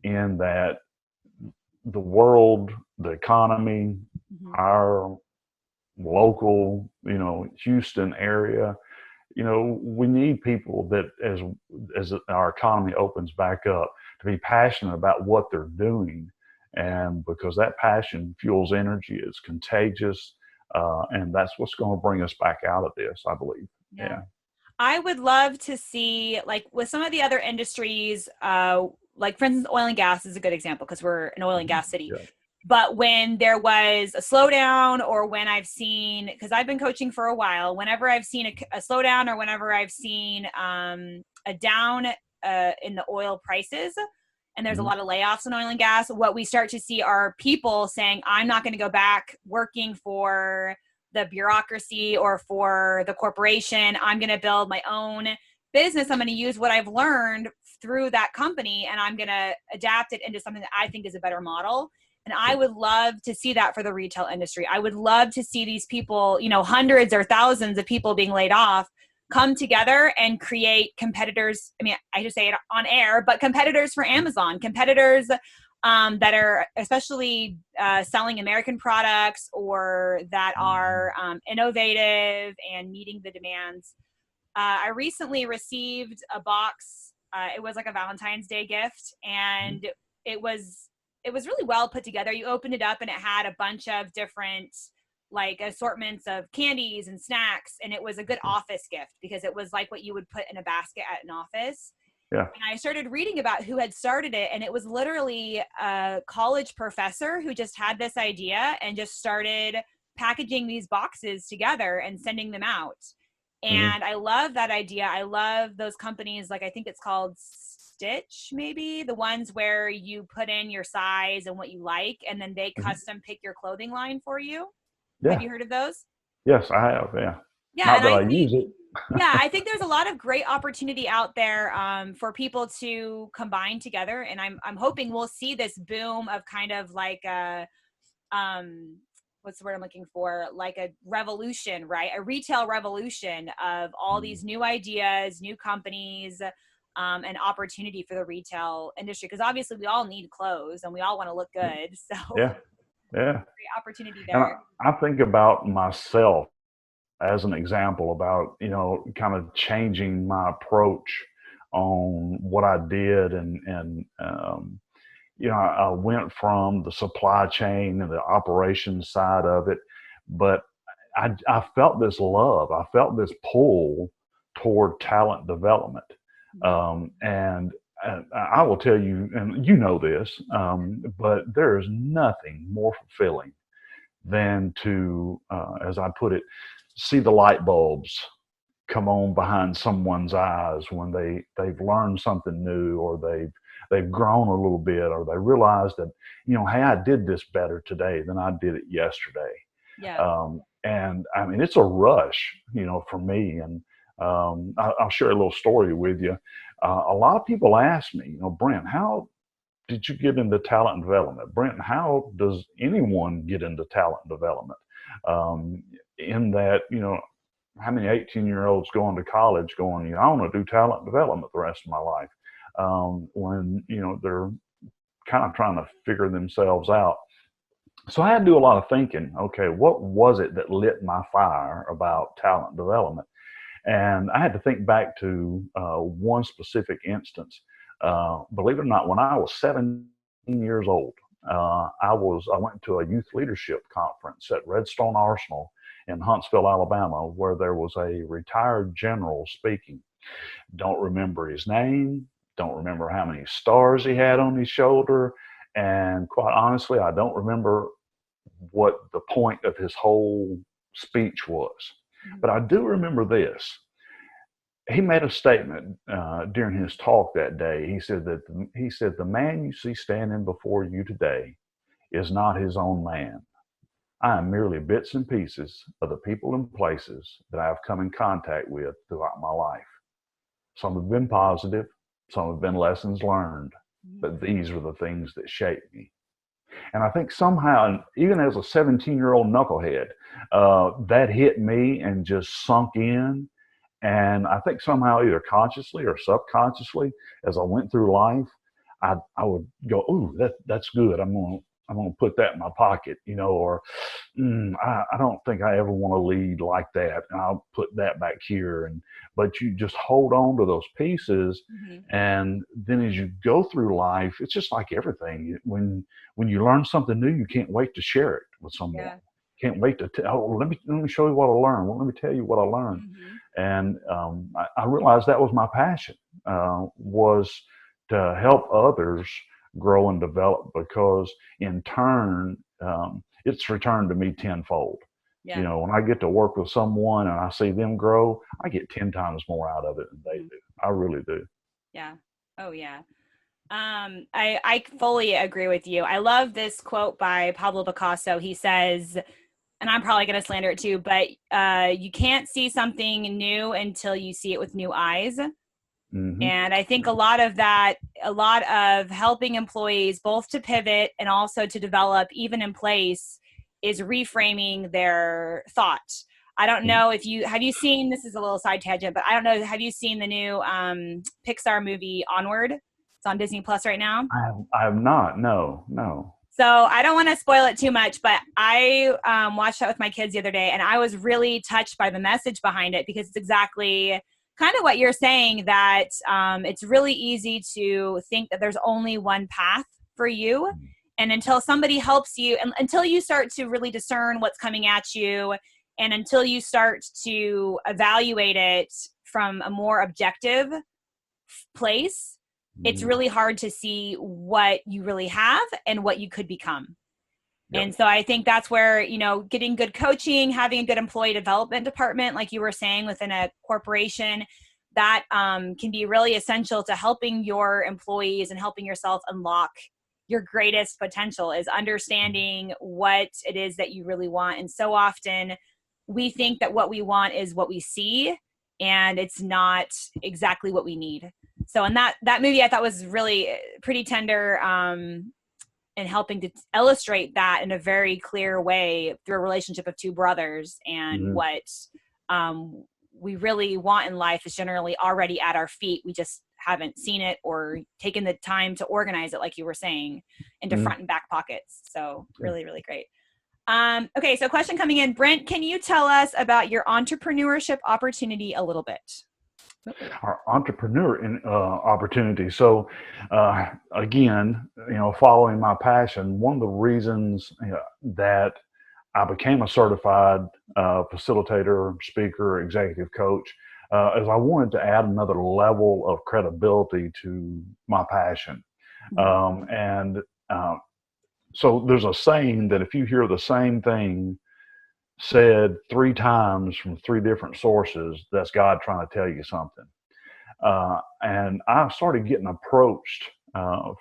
[SPEAKER 2] in that the world, the economy, our local, Houston area, we need people that as our economy opens back up to be passionate about what they're doing. And because that passion fuels energy, it's contagious. And that's what's going to bring us back out of this, I believe. Yeah.
[SPEAKER 1] I would love to see, like, with some of the other industries, like, for instance, oil and gas is a good example because we're an oil and gas city.
[SPEAKER 2] Yeah.
[SPEAKER 1] But when there was a slowdown, or when I've seen, because I've been coaching for a while, whenever I've seen a slowdown, or whenever I've seen a down in the oil prices, and there's a lot of layoffs in oil and gas, what we start to see are people saying, I'm not going to go back working for the bureaucracy or for the corporation. I'm going to build my own business. I'm going to use what I've learned through that company, and I'm going to adapt it into something that I think is a better model. And I would love to see that for the retail industry. I would love to see these people, hundreds or thousands of people being laid off, come together and create competitors. I just say it on air, but competitors for Amazon, competitors that are especially selling American products, or that are innovative and meeting the demands. I recently received a box. It was like a Valentine's Day gift, and it was really well put together. You opened it up and it had a bunch of different like assortments of candies and snacks. And it was a good office gift because it was like what you would put in a basket at an office.
[SPEAKER 2] Yeah.
[SPEAKER 1] And I started reading about who had started it. And it was literally a college professor who just had this idea and just started packaging these boxes together and sending them out. And I love that idea. I love those companies. Like, I think it's called Stitch, maybe, the ones where you put in your size and what you like, and then they custom pick your clothing line for you.
[SPEAKER 2] Yeah.
[SPEAKER 1] Have you heard of those?
[SPEAKER 2] Yes, I have. Yeah.
[SPEAKER 1] Yeah.
[SPEAKER 2] Not
[SPEAKER 1] And
[SPEAKER 2] that I
[SPEAKER 1] think,
[SPEAKER 2] use it.
[SPEAKER 1] yeah, I think there's a lot of great opportunity out there for people to combine together. And I'm hoping we'll see this boom of kind of like a, what's the word I'm looking for? Like a revolution, right? A retail revolution of all these new ideas, new companies, and opportunity for the retail industry. Because obviously we all need clothes and we all want to look good. So
[SPEAKER 2] Yeah. Yeah.
[SPEAKER 1] great opportunity
[SPEAKER 2] And
[SPEAKER 1] there.
[SPEAKER 2] I think about myself as an example about, kind of changing my approach on what I did. I went from the supply chain and the operations side of it, but I felt this love. I felt this pull toward talent development. And I will tell you, and you know this, but there is nothing more fulfilling than to, as I put it, see the light bulbs come on behind someone's eyes when they've learned something new, or they've grown a little bit, or they realize that, hey, I did this better today than I did it yesterday.
[SPEAKER 1] Yeah.
[SPEAKER 2] And I mean, it's a rush, for me. And I'll share a little story with you. A lot of people ask me, Brent, how did you get into talent development? Brent, how does anyone get into talent development? In that, how many 18-year-olds going to college going, I want to do talent development the rest of my life, when, they're kind of trying to figure themselves out. So I had to do a lot of thinking. Okay, what was it that lit my fire about talent development? And I had to think back to one specific instance. Believe it or not, when I was 17 years old, I went to a youth leadership conference at Redstone Arsenal in Huntsville, Alabama, where there was a retired general speaking. Don't remember his name, don't remember how many stars he had on his shoulder, and quite honestly, I don't remember what the point of his whole speech was. But I do remember this. He made a statement during his talk that day. He said the man you see standing before you today is not his own man. I am merely bits and pieces of the people and places that I have come in contact with throughout my life. Some have been positive, some have been lessons learned, but these are the things that shape me. And I think somehow, even as a 17-year-old knucklehead, that hit me and just sunk in. And I think somehow, either consciously or subconsciously, as I went through life, I would go, "Ooh, that's good. I'm gonna put that in my pocket," or I don't think I ever want to lead like that, and I'll put that back here. But you just hold on to those pieces, and then as you go through life, it's just like everything. When you learn something new, you can't wait to share it with someone. Yeah. Can't wait to let me show you what I learned. Well, let me tell you what I learned. And I realized that was my passion, was to help others grow and develop, because in turn, it's returned to me tenfold. Yeah. When I get to work with someone and I see them grow, I get 10 times more out of it than they do. I really do.
[SPEAKER 1] Yeah. Oh, yeah. I fully agree with you. I love this quote by Pablo Picasso. He says, and I'm probably going to slander it too, but you can't see something new until you see it with new eyes. And I think a lot of helping employees both to pivot and also to develop even in place is reframing their thought. I don't know if have you seen, this is a little side tangent, but I don't know, have you seen the new Pixar movie Onward? It's on Disney Plus right now.
[SPEAKER 2] I have not. No.
[SPEAKER 1] So I don't want to spoil it too much, but I watched that with my kids the other day, and I was really touched by the message behind it, because it's exactly kind of what you're saying, that it's really easy to think that there's only one path for you. And until somebody helps you, and until you start to really discern what's coming at you, and until you start to evaluate it from a more objective place, it's really hard to see what you really have and what you could become. Yep. And so I think that's where, you know, getting good coaching, having a good employee development department, like you were saying, within a corporation, that can be really essential to helping your employees and helping yourself unlock your greatest potential, is understanding what it is that you really want. And so often we think that what we want is what we see, and it's not exactly what we need. So, and that movie I thought was really pretty tender, and helping to illustrate that in a very clear way through a relationship of two brothers, and what we really want in life is generally already at our feet. We just haven't seen it or taken the time to organize it, like you were saying, into front and back pockets. So really, really great. Okay, so question coming in. Brent, can you tell us about your entrepreneurship opportunity a little bit?
[SPEAKER 2] Our entrepreneur opportunity. So again, you know, following my passion, one of the reasons that I became a certified facilitator, speaker, executive coach, is I wanted to add another level of credibility to my passion. So there's a saying that if you hear the same thing said 3 times from 3 different sources, that's God trying to tell you something. And I started getting approached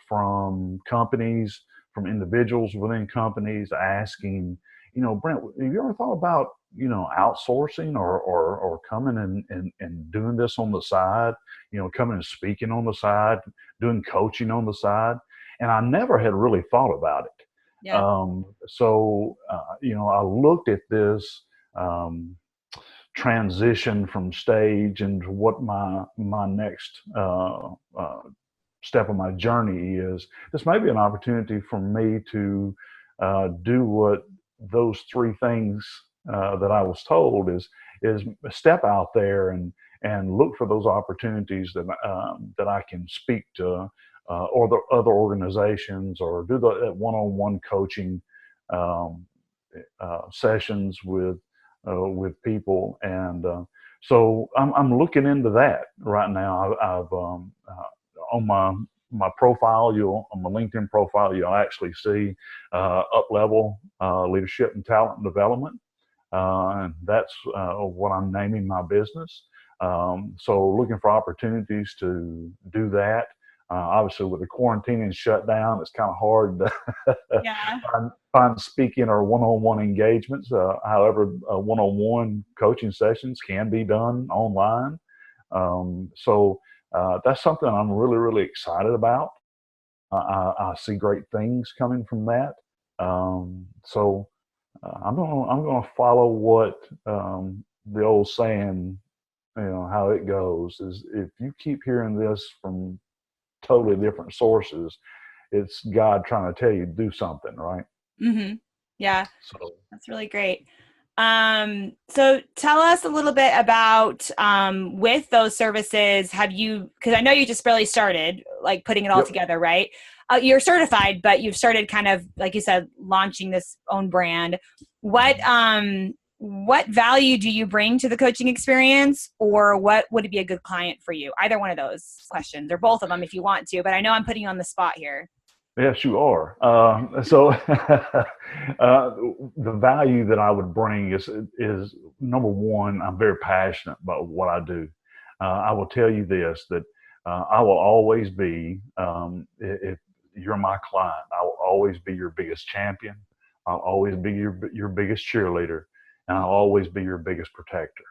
[SPEAKER 2] from companies, from individuals within companies, asking, you know, Brent, have you ever thought about, you know, outsourcing or coming and doing this on the side, you know, coming and speaking on the side, doing coaching on the side? And I never had really thought about it. Yeah. So, you know, I looked at this transition from stage into what my next step of my journey is. This may be an opportunity for me to do what those 3 things that I was told is step out there and look for those opportunities that I can speak to or the other organizations, or do the one-on-one coaching sessions with people. And so I'm looking into that right now. I've on my profile, on my LinkedIn profile, you'll actually see up-level leadership and talent development. And that's what I'm naming my business. So looking for opportunities to do that. Obviously, with the quarantine and shutdown, it's kind of hard to find speaking or one-on-one engagements. However, one-on-one coaching sessions can be done online. So that's something I'm really, really excited about. I see great things coming from that. So I'm gonna follow what the old saying, you know, how it goes is, if you keep hearing this from totally different sources, it's God trying to tell you to do something, right?
[SPEAKER 1] Yeah, so that's really great. So tell us a little bit about with those services. Have you, because I know you just barely started like putting it all together, right? You're certified, but you've started kind of, like you said, launching this own brand. What value do you bring to the coaching experience, or what would be a good client for you? Either one of those questions, or both of them if you want to, but I know I'm putting you on the spot here.
[SPEAKER 2] Yes, you are. So the value that I would bring is number one, I'm very passionate about what I do. I will tell you this, that I will always be, if you're my client, I will always be your biggest champion. I'll always be your biggest cheerleader, and I'll always be your biggest protector.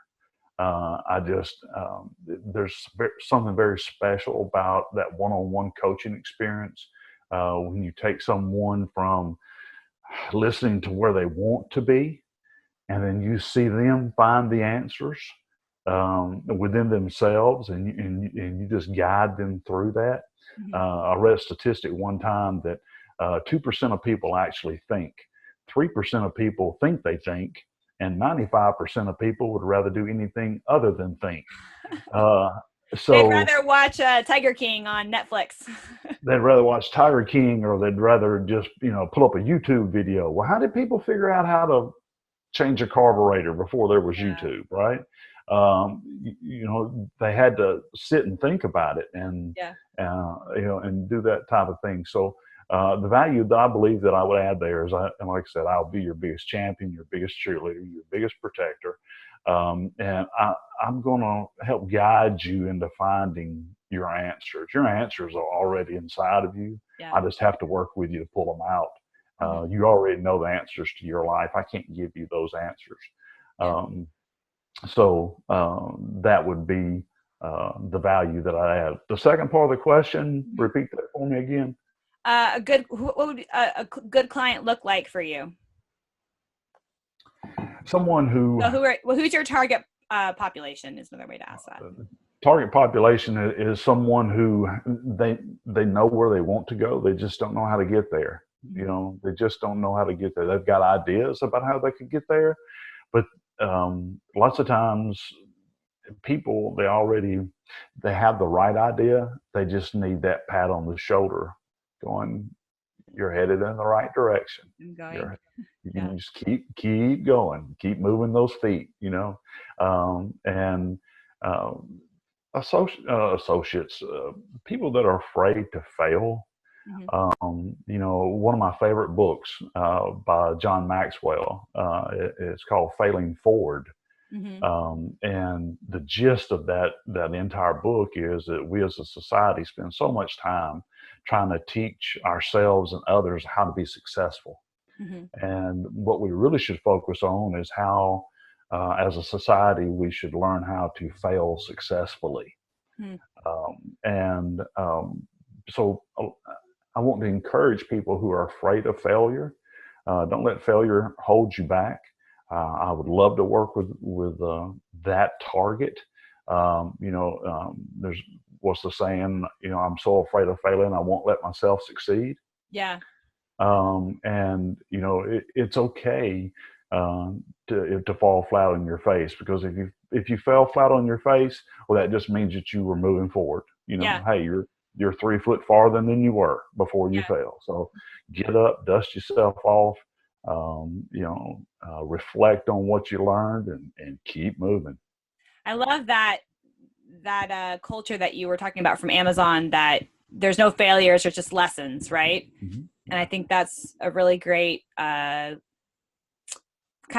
[SPEAKER 2] There's something very special about that one-on-one coaching experience. When you take someone from listening to where they want to be, and then you see them find the answers within themselves, and you just guide them through that. I read a statistic one time that 2% of people actually think, 3% of people think they think, and 95% of people would rather do anything other than think.
[SPEAKER 1] They'd
[SPEAKER 2] So
[SPEAKER 1] rather watch Tiger King on Netflix.
[SPEAKER 2] they'd rather watch Tiger King, or they'd rather just, pull up a YouTube video. Well, how did people figure out how to change a carburetor before there was
[SPEAKER 1] Yeah.
[SPEAKER 2] YouTube, right? They had to sit and think about it, and
[SPEAKER 1] Yeah.
[SPEAKER 2] and do that type of thing. So the value that I believe that I would add there is, and like I said, I'll be your biggest champion, your biggest cheerleader, your biggest protector, and I'm going to help guide you into finding your answers. Your answers are already inside of you.
[SPEAKER 1] Yeah.
[SPEAKER 2] I just have to work with you to pull them out.
[SPEAKER 1] Mm-hmm.
[SPEAKER 2] You already know the answers to your life. I can't give you those answers.
[SPEAKER 1] Yeah.
[SPEAKER 2] That would be the value that I add. The second part of the question, repeat that for me again.
[SPEAKER 1] What would a good client look like for you?
[SPEAKER 2] Someone who.
[SPEAKER 1] So who's your target population is another way to ask that.
[SPEAKER 2] Target population is someone who they know where they want to go. They just don't know how to get there. They just don't know how to get there. They've got ideas about how they could get there, but lots of times people, they have the right idea. They just need that pat on the shoulder going, you're headed in the right direction. You just keep going, keep moving those feet, associates, people that are afraid to fail. One of my favorite books by John Maxwell, it's called Failing Forward. And the gist of that entire book is that we as a society spend so much time trying to teach ourselves and others how to be successful. And what we really should focus on is how, as a society, we should learn how to fail successfully. So I want to encourage people who are afraid of failure. Don't let failure hold you back. I would love to work with that target. There's what's the saying? I'm so afraid of failing, I won't let myself succeed.
[SPEAKER 1] Yeah.
[SPEAKER 2] It's okay to fall flat on your face, because if you fell flat on your face, well, that just means that you were moving forward. Hey, you're 3 foot farther than you were before you fell. So get up, dust yourself off, reflect on what you learned, and keep moving.
[SPEAKER 1] I love that culture that you were talking about from Amazon, that there's no failures, there's just lessons, right? And I think that's a really great kind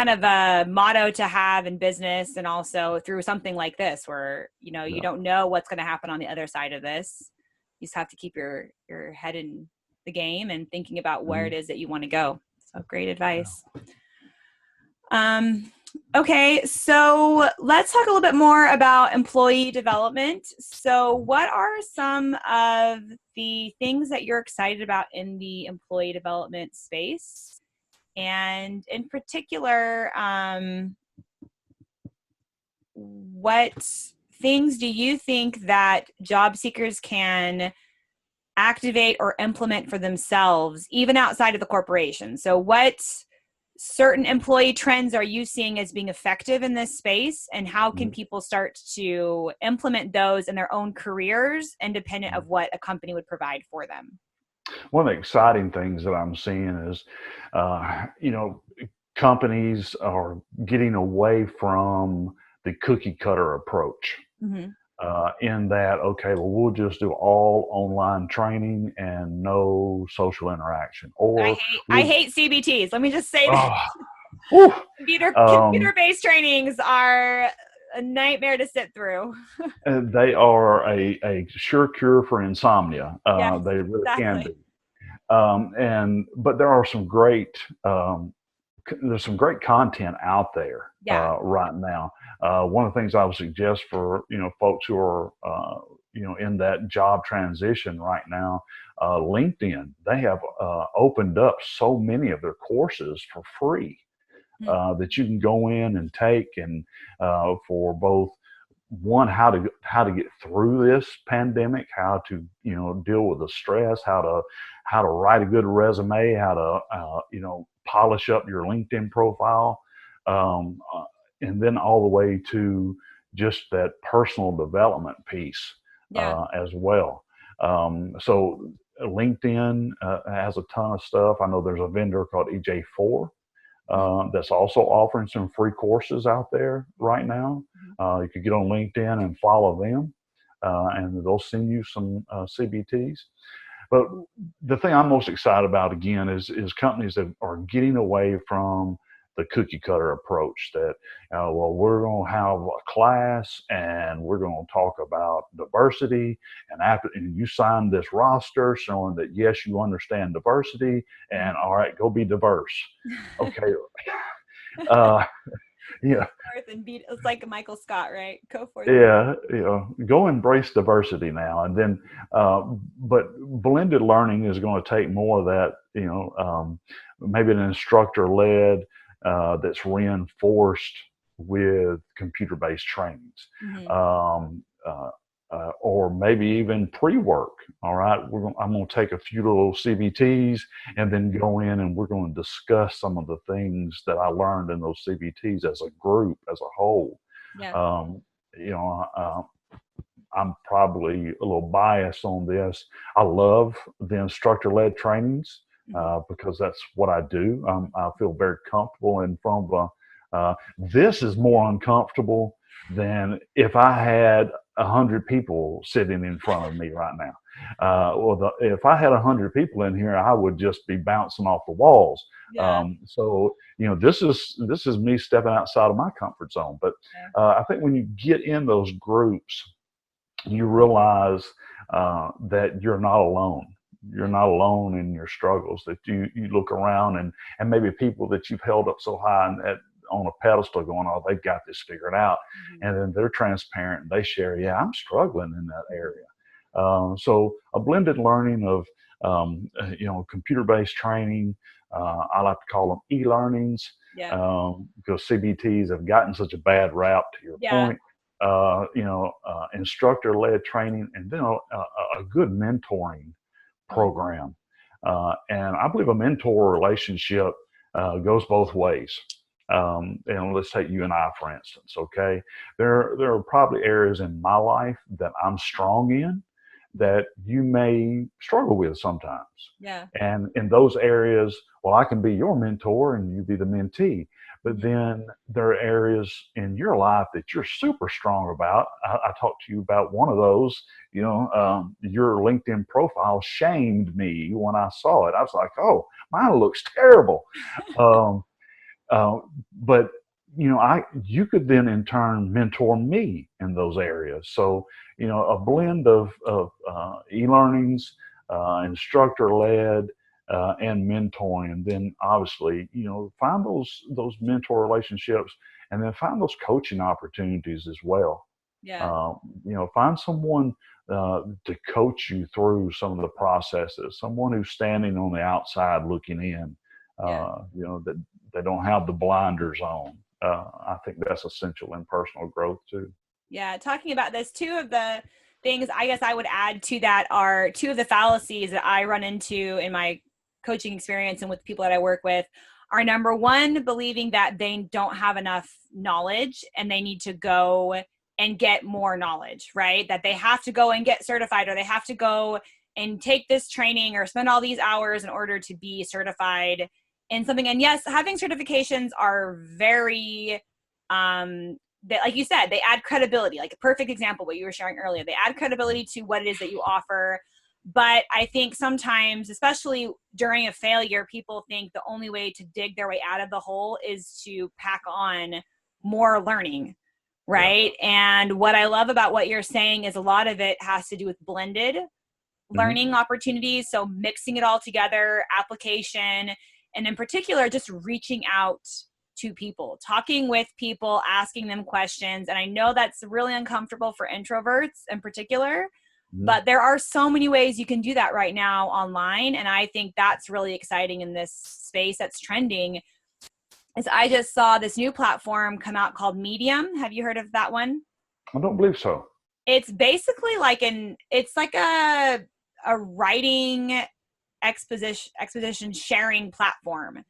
[SPEAKER 1] of a motto to have in business, and also through something like this, where you don't know what's going to happen on the other side of this. You just have to keep your head in the game and thinking about where it is that you want to go. So great advice. Okay, so let's talk a little bit more about employee development. So what are some of the things that you're excited about in the employee development space? And in particular, what things do you think that job seekers can activate or implement for themselves, even outside of the corporation? So what certain employee trends are you seeing as being effective in this space, and how can people start to implement those in their own careers, independent of what a company would provide for them?
[SPEAKER 2] One of the exciting things that I'm seeing is, companies are getting away from the cookie cutter approach. In that, okay, well, we'll just do all online training and no social interaction. Or
[SPEAKER 1] I hate CBTs. Let me just say that. Computer-based trainings are a nightmare to sit through.
[SPEAKER 2] They are a sure cure for insomnia.
[SPEAKER 1] Yes,
[SPEAKER 2] they really
[SPEAKER 1] exactly.
[SPEAKER 2] can be. But there are some great there's some great content out there right now. One of the things I would suggest for folks who are in that job transition right now, LinkedIn, they have opened up so many of their courses for free that you can go in and take, and for both one, how to get through this pandemic, how to deal with the stress, how to write a good resume, how to polish up your LinkedIn profile, and then all the way to just that personal development piece as well. So LinkedIn has a ton of stuff. I know there's a vendor called EJ4 that's also offering some free courses out there right now. You could get on LinkedIn and follow them, and they'll send you some CBTs. But the thing I'm most excited about, again, is companies that are getting away from the cookie cutter approach that, well, we're going to have a class and we're going to talk about diversity, and you sign this roster showing that, yes, you understand diversity, and all right, go be diverse. Okay. Yeah.
[SPEAKER 1] It's like Michael Scott, right? Go for it.
[SPEAKER 2] Yeah, go embrace diversity now, and then, but blended learning is going to take more of that. Maybe an instructor-led that's reinforced with computer-based trainings, or maybe even pre-work. All right, I'm going to take a few little CBTs and then go in and we're going to discuss some of the things that I learned in those CBTs as a group, as a whole.
[SPEAKER 1] Yeah.
[SPEAKER 2] I'm probably a little biased on this. I love the instructor-led trainings because that's what I do. I feel very comfortable in front of this is more uncomfortable than if I had 100 people sitting in front of me right now. If I had 100 people in here, I would just be bouncing off the walls.
[SPEAKER 1] Yeah.
[SPEAKER 2] So this is me stepping outside of my comfort zone. But I think when you get in those groups, you realize that you're not alone. You're not alone in your struggles. That you look around and maybe people that you've held up so high on a pedestal going, oh, they've got this figured out. And then they're transparent and they share, yeah, I'm struggling in that area. So a blended learning of, computer-based training. I like to call them e-learnings because CBTs have gotten such a bad rap, to your point. Instructor-led training, and then a good mentoring program. And I believe a mentor relationship goes both ways. And let's take you and I, for instance, okay? There are probably areas in my life that I'm strong in that you may struggle with sometimes.
[SPEAKER 1] Yeah.
[SPEAKER 2] And in those areas, well, I can be your mentor and you be the mentee. But then there are areas in your life that you're super strong about. I talked to you about one of those. Your LinkedIn profile shamed me when I saw it. I was like, oh, mine looks terrible. But you could then in turn mentor me in those areas. So a blend of e-learnings, instructor-led, and mentoring, and then obviously find those mentor relationships, and then find those coaching opportunities as well. Find someone to coach you through some of the processes, someone who's standing on the outside looking in. That they don't have the blinders on. I think that's essential in personal growth too.
[SPEAKER 1] Yeah, talking about this, two of the things I guess I would add to that are two of the fallacies that I run into in my coaching experience and with people that I work with are, number one, believing that they don't have enough knowledge and they need to go and get more knowledge, right? That they have to go and get certified, or they have to go and take this training or spend all these hours in order to be certified in something. And yes, having certifications are very, like you said, they add credibility. Like a perfect example, what you were sharing earlier, they add credibility to what it is that you offer. But I think sometimes, especially during a failure, people think the only way to dig their way out of the hole is to pack on more learning, right? And what I love about what you're saying is a lot of it has to do with blended learning opportunities. So mixing it all together, application, and in particular, just reaching out to people, talking with people, asking them questions. And I know that's really uncomfortable for introverts in particular, but there are so many ways you can do that right now online. And I think that's really exciting in this space that's trending. Is I just saw this new platform come out called Medium. Have you heard of that one?
[SPEAKER 2] I don't believe so.
[SPEAKER 1] It's basically like a writing exposition sharing platform.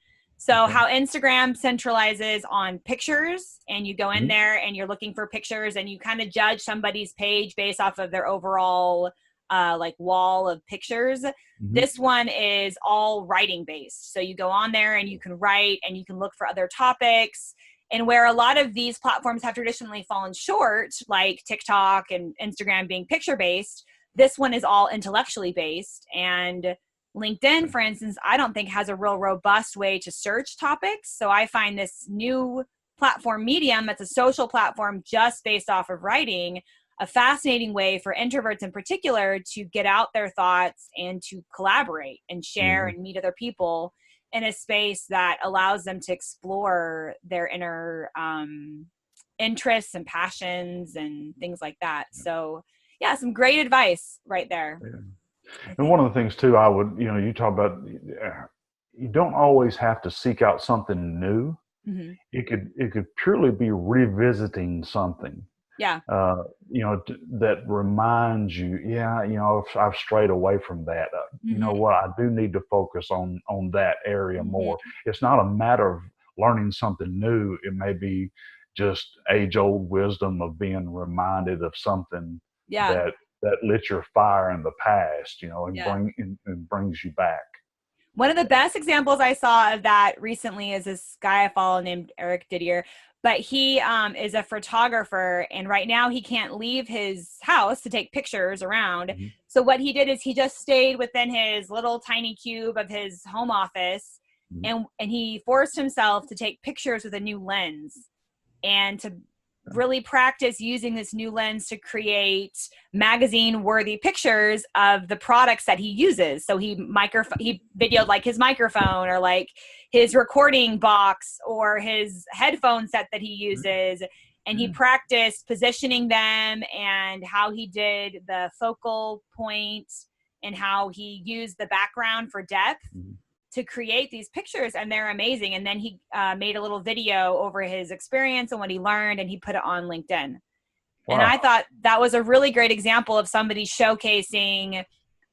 [SPEAKER 1] So
[SPEAKER 2] Okay.
[SPEAKER 1] how Instagram centralizes on pictures, and you go in
[SPEAKER 2] Mhm.
[SPEAKER 1] there and you're looking for pictures, and you kind of judge somebody's page based off of their overall like wall of pictures.
[SPEAKER 2] Mhm.
[SPEAKER 1] This one is all writing based. So you go on there and you can write and you can look for other topics. And where a lot of these platforms have traditionally fallen short, like TikTok and Instagram being picture based, this one is all intellectually based. And LinkedIn, for instance, I don't think has a real robust way to search topics. So I find this new platform, Medium, that's a social platform just based off of writing, a fascinating way for introverts in particular to get out their thoughts and to collaborate and share
[SPEAKER 2] Mhm.
[SPEAKER 1] and meet other people in a space that allows them to explore their inner interests and passions and things like that. So yeah, some great advice right there,
[SPEAKER 2] Yeah.
[SPEAKER 1] I
[SPEAKER 2] And
[SPEAKER 1] think.
[SPEAKER 2] one of the things too, I would, you talk about, you don't always have to seek out something new.
[SPEAKER 1] Mm-hmm.
[SPEAKER 2] It could purely be revisiting something,
[SPEAKER 1] Yeah.
[SPEAKER 2] that reminds you, yeah, I've strayed away from that. You know
[SPEAKER 1] Mm-hmm.
[SPEAKER 2] what? I do need to focus on that area
[SPEAKER 1] Mm-hmm.
[SPEAKER 2] more. It's not a matter of learning something new. It may be just age old wisdom of being reminded of something
[SPEAKER 1] Yeah.
[SPEAKER 2] that that lit your fire in the past, and
[SPEAKER 1] Yeah.
[SPEAKER 2] and brings you back.
[SPEAKER 1] One of the best examples I saw of that recently is this guy I follow named Eric Didier, but he is a photographer, and right now he can't leave his house to take pictures around.
[SPEAKER 2] Mhm.
[SPEAKER 1] So what he did is he just stayed within his little tiny cube of his home office,
[SPEAKER 2] Mhm.
[SPEAKER 1] and he forced himself to take pictures with a new lens and to really practice using this new lens to create magazine worthy pictures of the products that he uses. So he videoed like his microphone or like his recording box or his headphone set that he uses, and he
[SPEAKER 2] Yeah.
[SPEAKER 1] practiced positioning them and how he did the focal point and how he used the background for depth
[SPEAKER 2] Mhm.
[SPEAKER 1] to create these pictures, and they're amazing. And then he made a little video over his experience and what he learned, and he put it on LinkedIn. And I
[SPEAKER 2] Wow.
[SPEAKER 1] thought that was a really great example of somebody showcasing,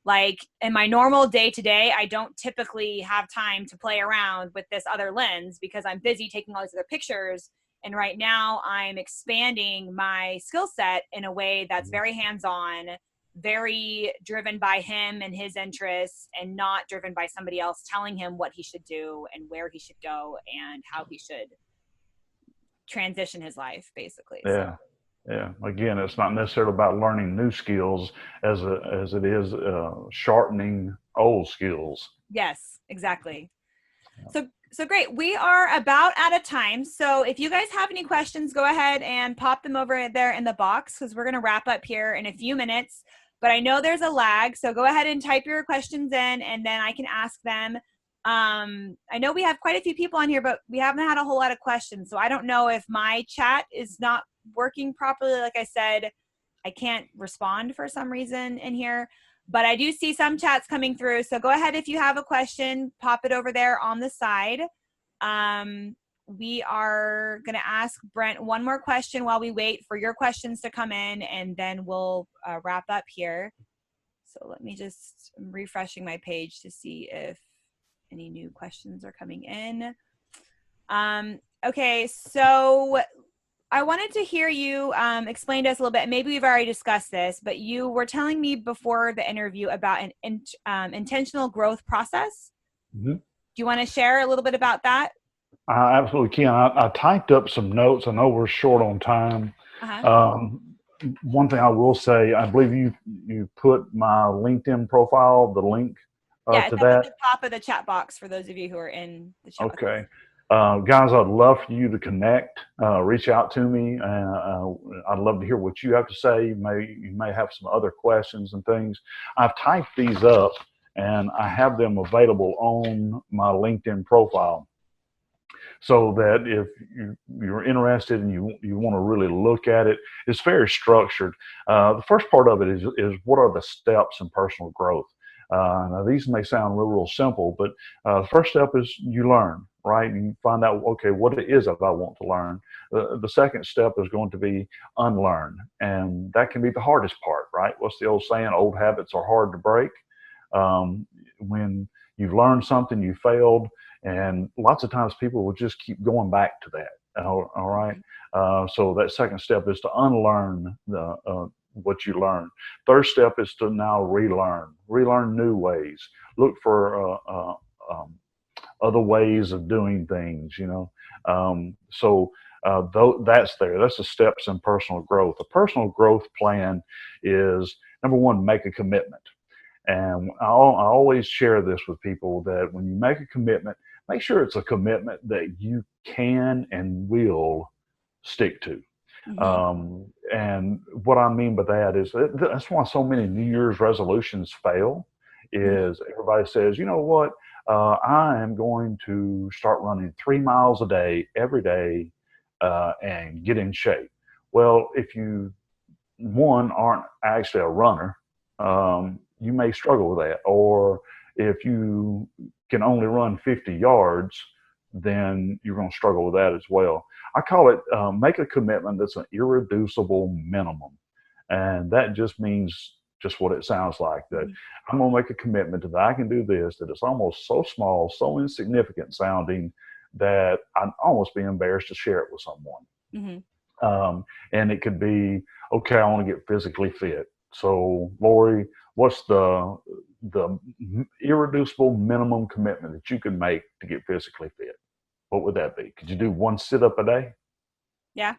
[SPEAKER 1] like, in my normal day to day, I don't typically have time to play around with this other lens because I'm busy taking all these other pictures. And right now I'm expanding my skill set in a way that's very hands-on, very driven by him and his interests, and not driven by somebody else telling him what he should do and where he should go and how he should transition his life, basically. So
[SPEAKER 2] Yeah. Yeah. Again, it's not necessarily about learning new skills as it is sharpening old skills.
[SPEAKER 1] yes, exactly. So great. We are about out of time. So if you guys have any questions, go ahead and pop them over there in the box because we're going to wrap up here in a few minutes. But I know there's a lag, so go ahead and type your questions in, and then I can ask them. I know we have quite a few people on here, but we haven't had a whole lot of questions. So I don't know if my chat is not working properly. Like I said, I can't respond for some reason in here. But I do see some chats coming through. So go ahead if you have a question, pop it over there on the side. We are going to ask Brent one more question while we wait for your questions to come in, and then we'll wrap up here. So let me just, I'm refreshing my page to see if any new questions are coming in. Okay, so I wanted to hear you explain to us a little bit. Maybe we've already discussed this, but you were telling me before the interview about an intentional growth process.
[SPEAKER 2] Mhm.
[SPEAKER 1] Do you want to share a little bit about that?
[SPEAKER 2] I absolutely can. I typed up some notes. I know we're short on time.
[SPEAKER 1] Uh-huh.
[SPEAKER 2] Um, One thing I will say, I believe you put my LinkedIn profile, the link
[SPEAKER 1] Yeah,
[SPEAKER 2] to
[SPEAKER 1] it's up at
[SPEAKER 2] that.
[SPEAKER 1] the top of the chat box for those of you who are in the chat with us.
[SPEAKER 2] Okay. Guys, I'd love for you to connect, reach out to me. I'd love to hear what you have to say. You may have some other questions and things. I've typed these up and I have them available on my LinkedIn profile, so that if you're interested and you want to really look at it, it's very structured. The first part of it is what are the steps in personal growth. Now these may sound real simple, but the first step is you learn, right? You find out, okay, what it is that I want to learn. The second step is going to be unlearn, and that can be the hardest part, right? What's the old saying? Old habits are hard to break. When you've learned something, you failed, and lots of times people will just keep going back to that. All right. So that second step is to unlearn what you learned. Third step is to now relearn new ways. Look for other ways of doing things. That's there. That's the steps in personal growth. A personal growth plan is, number one, make a commitment. And I always share this with people, that when you make a commitment, make sure it's a commitment that you can and will stick to. And what I mean by that is that's why so many New Year's resolutions fail. Is everybody says, you know what, I am going to start running 3 miles a day every day and get in shape. Well, if you aren't actually a runner, you may struggle with that. Or if you can only run 50 yards, then you're going to struggle with that as well. I call it make a commitment that's an irreducible minimum. And that just means just what it sounds like, that I'm going to make a commitment that I can do this, that it's almost so small, so insignificant sounding that I'd almost be embarrassed to share it with someone. And it could be, okay, I want to get physically fit. So, Lori, what's the irreducible minimum commitment that you can make to get physically fit? What would that be? Could you do 1 sit-up a day?
[SPEAKER 1] Yeah.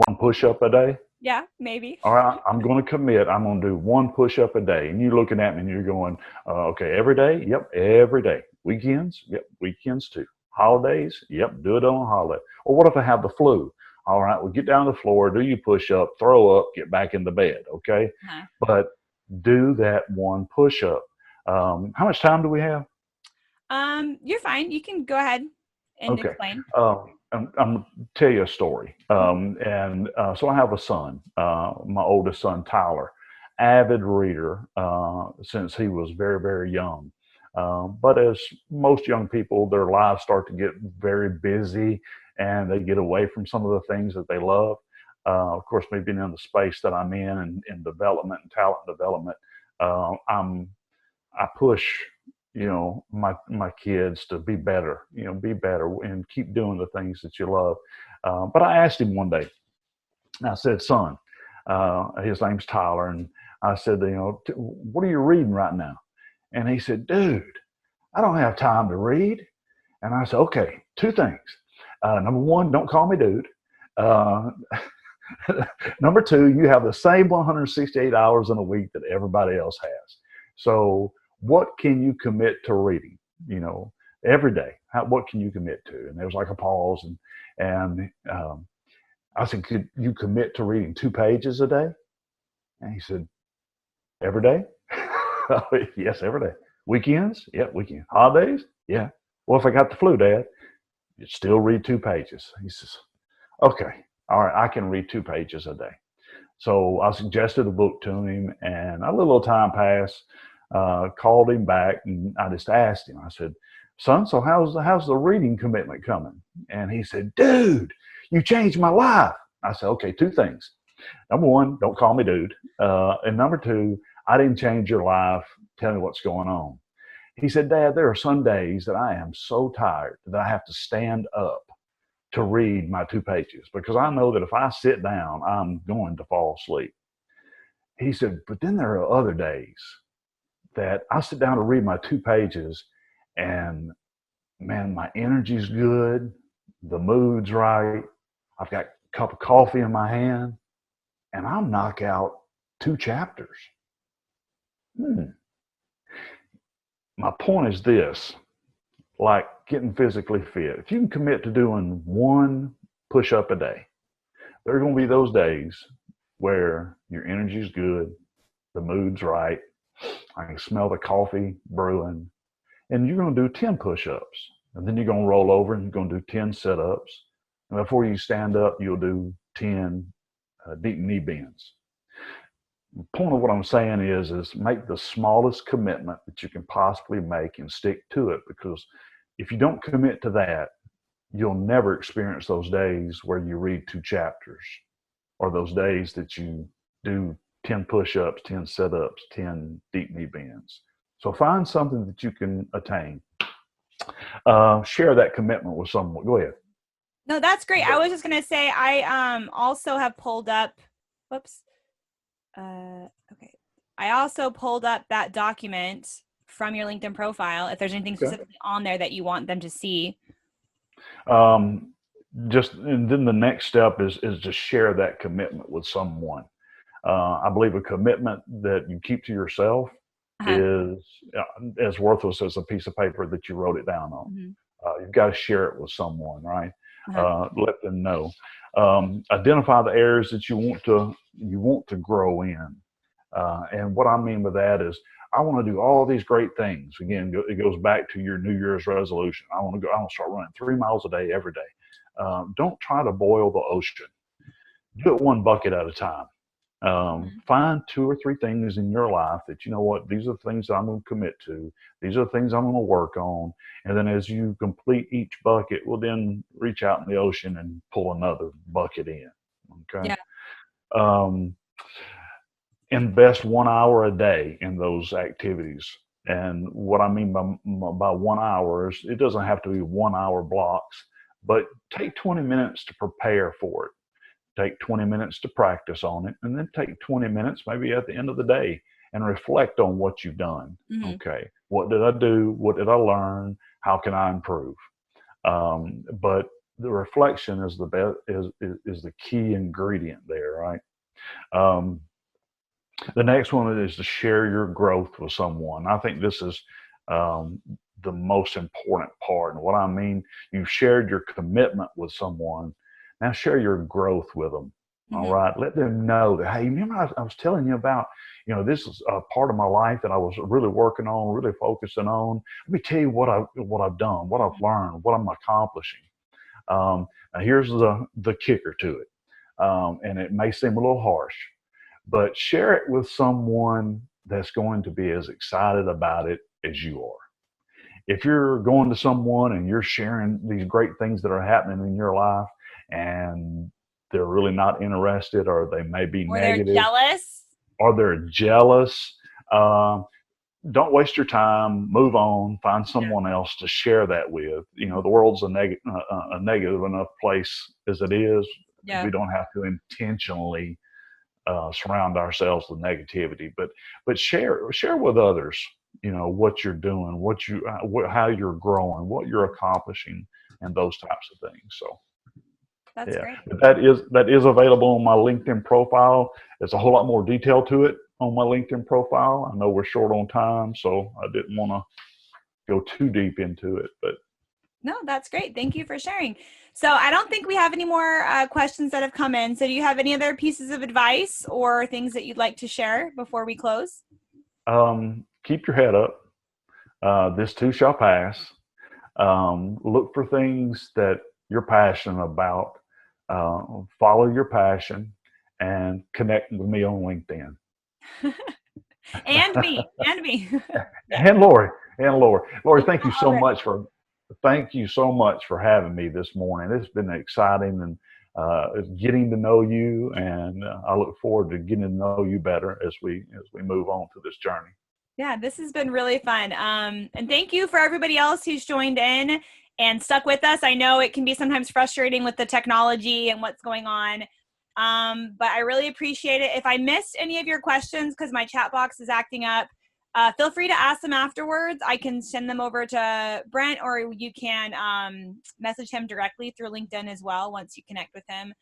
[SPEAKER 2] 1 push-up a day?
[SPEAKER 1] Yeah, maybe.
[SPEAKER 2] All right, I'm going to commit. I'm going to do 1 push-up a day. And you're looking at me and you're going, okay, every day? Yep, every day. Weekends? Yep, weekends too. Holidays? Yep, do it on a holiday. Or what if I have the flu? All right, well, get down to the floor, do your push-up, throw up, get back in the bed, okay? But do that 1 push-up. How much time do we have?
[SPEAKER 1] You're fine. You can go ahead and explain.
[SPEAKER 2] I'm going to tell you a story. So I have a son, my oldest son, Tyler, avid reader since he was very, very young. But as most young people, their lives start to get very busy and they get away from some of the things that they love. Of course, me being in the space that I'm in and in development and talent development, I push my kids to be better, and keep doing the things that you love. But I asked him one day, I said, son, his name's Tyler, and I said, what are you reading right now? And he said, dude, I don't have time to read. And I said, okay, 2 things. Number 1, don't call me dude. Number 2, you have the same 168 hours in a week that everybody else has. So what can you commit to reading, every day? What can you commit to? And there was like a pause. And I said, could you commit to reading 2 pages a day? And he said, every day? Yes, every day. Weekends? Yeah, weekends. Holidays? Yeah. Well, if I got the flu, Dad, you still read 2 pages. He says, okay, all right, I can read 2 pages a day. So I suggested a book to him, and a little time passed. Called him back, and I just asked him, I said, son, so how's the reading commitment coming? And he said, dude, you changed my life. I said, okay, 2 things. Number 1, don't call me dude. And number 2, I didn't change your life. Tell me what's going on. He said, Dad, there are some days that I am so tired that I have to stand up to read my 2 pages, because I know that if I sit down, I'm going to fall asleep. He said, but then there are other days that I sit down to read my 2 pages and, man, my energy's good, the mood's right, I've got a cup of coffee in my hand, and I'll knock out 2 chapters. My point is this, like getting physically fit. If you can commit to doing 1 push-up a day, there are going to be those days where your energy's good, the mood's right, I can smell the coffee brewing, and you're going to do 10 push-ups. And then you're going to roll over and you're going to do 10 sit-ups. And before you stand up, you'll do 10 deep knee bends. The point of what I'm saying is make the smallest commitment that you can possibly make and stick to it, because if you don't commit to that, you'll never experience those days where you read 2 chapters, or those days that you do 10 push-ups, 10 sit-ups, 10 deep knee bends. So find something that you can attain. Share that commitment with someone. Go ahead.
[SPEAKER 1] No, that's great. I was just going to say, I also have pulled up, whoops. Okay. I also pulled up that document from your LinkedIn profile. If there's anything specifically on there that you want them to see.
[SPEAKER 2] And then the next step is to share that commitment with someone. I believe a commitment that you keep to yourself is as worthless as a piece of paper that you wrote it down on. You've got to share it with someone, right? Let them know. Identify the areas that you want to grow in. And what I mean by that is, I want to do all these great things. Again, it goes back to your New Year's resolution. I want to start running 3 miles a day every day. Don't try to boil the ocean. Do it one bucket at a time. Find 2 or 3 things in your life that, you know what, these are the things that I'm going to commit to. These are the things I'm going to work on. And then as you complete each bucket, we'll then reach out in the ocean and pull another bucket in. Okay. Yeah. Invest 1 hour a day in those activities. And what I mean by 1 hour is, it doesn't have to be 1 hour blocks, but take 20 minutes to prepare for it. Take 20 minutes to practice on it, and then take 20 minutes maybe at the end of the day and reflect on what you've done. Okay. What did I do? What did I learn? How can I improve? But the reflection is the best, is the key ingredient there, right? The next one is to share your growth with someone. I think this is the most important part. And what I mean, you've shared your commitment with someone. Now share your growth with them. All right. Let them know that, hey, remember I was telling you about, this is a part of my life that I was really working on, really focusing on. Let me tell you what I've done, what I've learned, what I'm accomplishing. Now here's the kicker to it. And it may seem a little harsh, but share it with someone that's going to be as excited about it as you are. If you're going to someone and you're sharing these great things that are happening in your life, and they're really not interested, or they may be negative, they're jealous, don't waste your time. Move on. Find someone else to share that with. The world's a negative enough place as it is. We don't have to intentionally surround ourselves with negativity, but share with others, what you're doing, how you're growing, what you're accomplishing, and those types of things. So
[SPEAKER 1] that's great.
[SPEAKER 2] But that is available on my LinkedIn profile. There's a whole lot more detail to it on my LinkedIn profile. I know we're short on time, so I didn't want to go too deep into it, but
[SPEAKER 1] no, that's great. Thank you for sharing. So I don't think we have any more questions that have come in. So do you have any other pieces of advice or things that you'd like to share before we close?
[SPEAKER 2] Keep your head up. This too shall pass. Look for things that you're passionate about. Follow your passion and connect with me on LinkedIn.
[SPEAKER 1] and me.
[SPEAKER 2] And Lori. Lori, thank you so much for having me this morning. It's been exciting, and getting to know you, and I look forward to getting to know you better as we move on to this journey.
[SPEAKER 1] Yeah, this has been really fun. And thank you for everybody else who's joined in and stuck with us. I know it can be sometimes frustrating with the technology and what's going on, but I really appreciate it. If I missed any of your questions because my chat box is acting up, feel free to ask them afterwards. I can send them over to Brent, or you can message him directly through LinkedIn as well once you connect with him.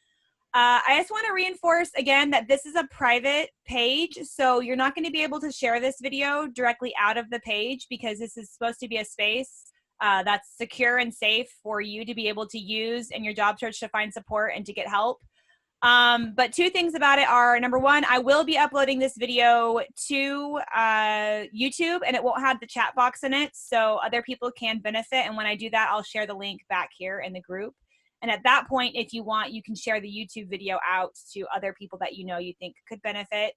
[SPEAKER 1] I just want to reinforce again that this is a private page, so you're not going to be able to share this video directly out of the page, because this is supposed to be a space that's secure and safe for you to be able to use in your job search to find support and to get help. But 2 things about it are, number 1, I will be uploading this video to YouTube, and it won't have the chat box in it, so other people can benefit. And when I do that, I'll share the link back here in the group. And at that point, if you want, you can share the YouTube video out to other people that you think could benefit.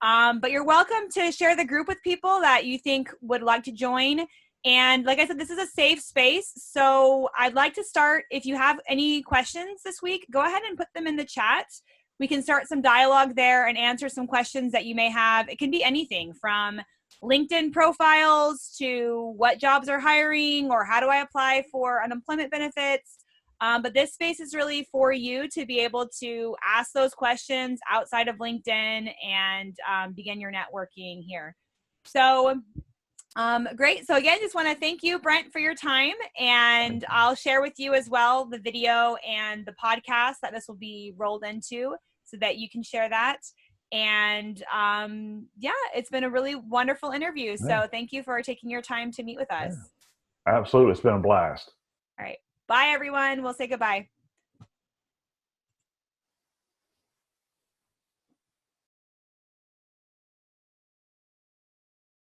[SPEAKER 1] But you're welcome to share the group with people that you think would like to join. And like I said, this is a safe space. So I'd like to start, if you have any questions this week, go ahead and put them in the chat. We can start some dialogue there and answer some questions that you may have. It can be anything from LinkedIn profiles to what jobs are hiring or how do I apply for unemployment benefits. But this space is really for you to be able to ask those questions outside of LinkedIn and begin your networking here. So great. So again, just want to thank you, Brent, for your time. And I'll share with you as well the video and the podcast that this will be rolled into so that you can share that. And yeah, it's been a really wonderful interview. So thank you for taking your time to meet with us.
[SPEAKER 2] Absolutely. It's been a blast.
[SPEAKER 1] All right. Bye, everyone. We'll say goodbye.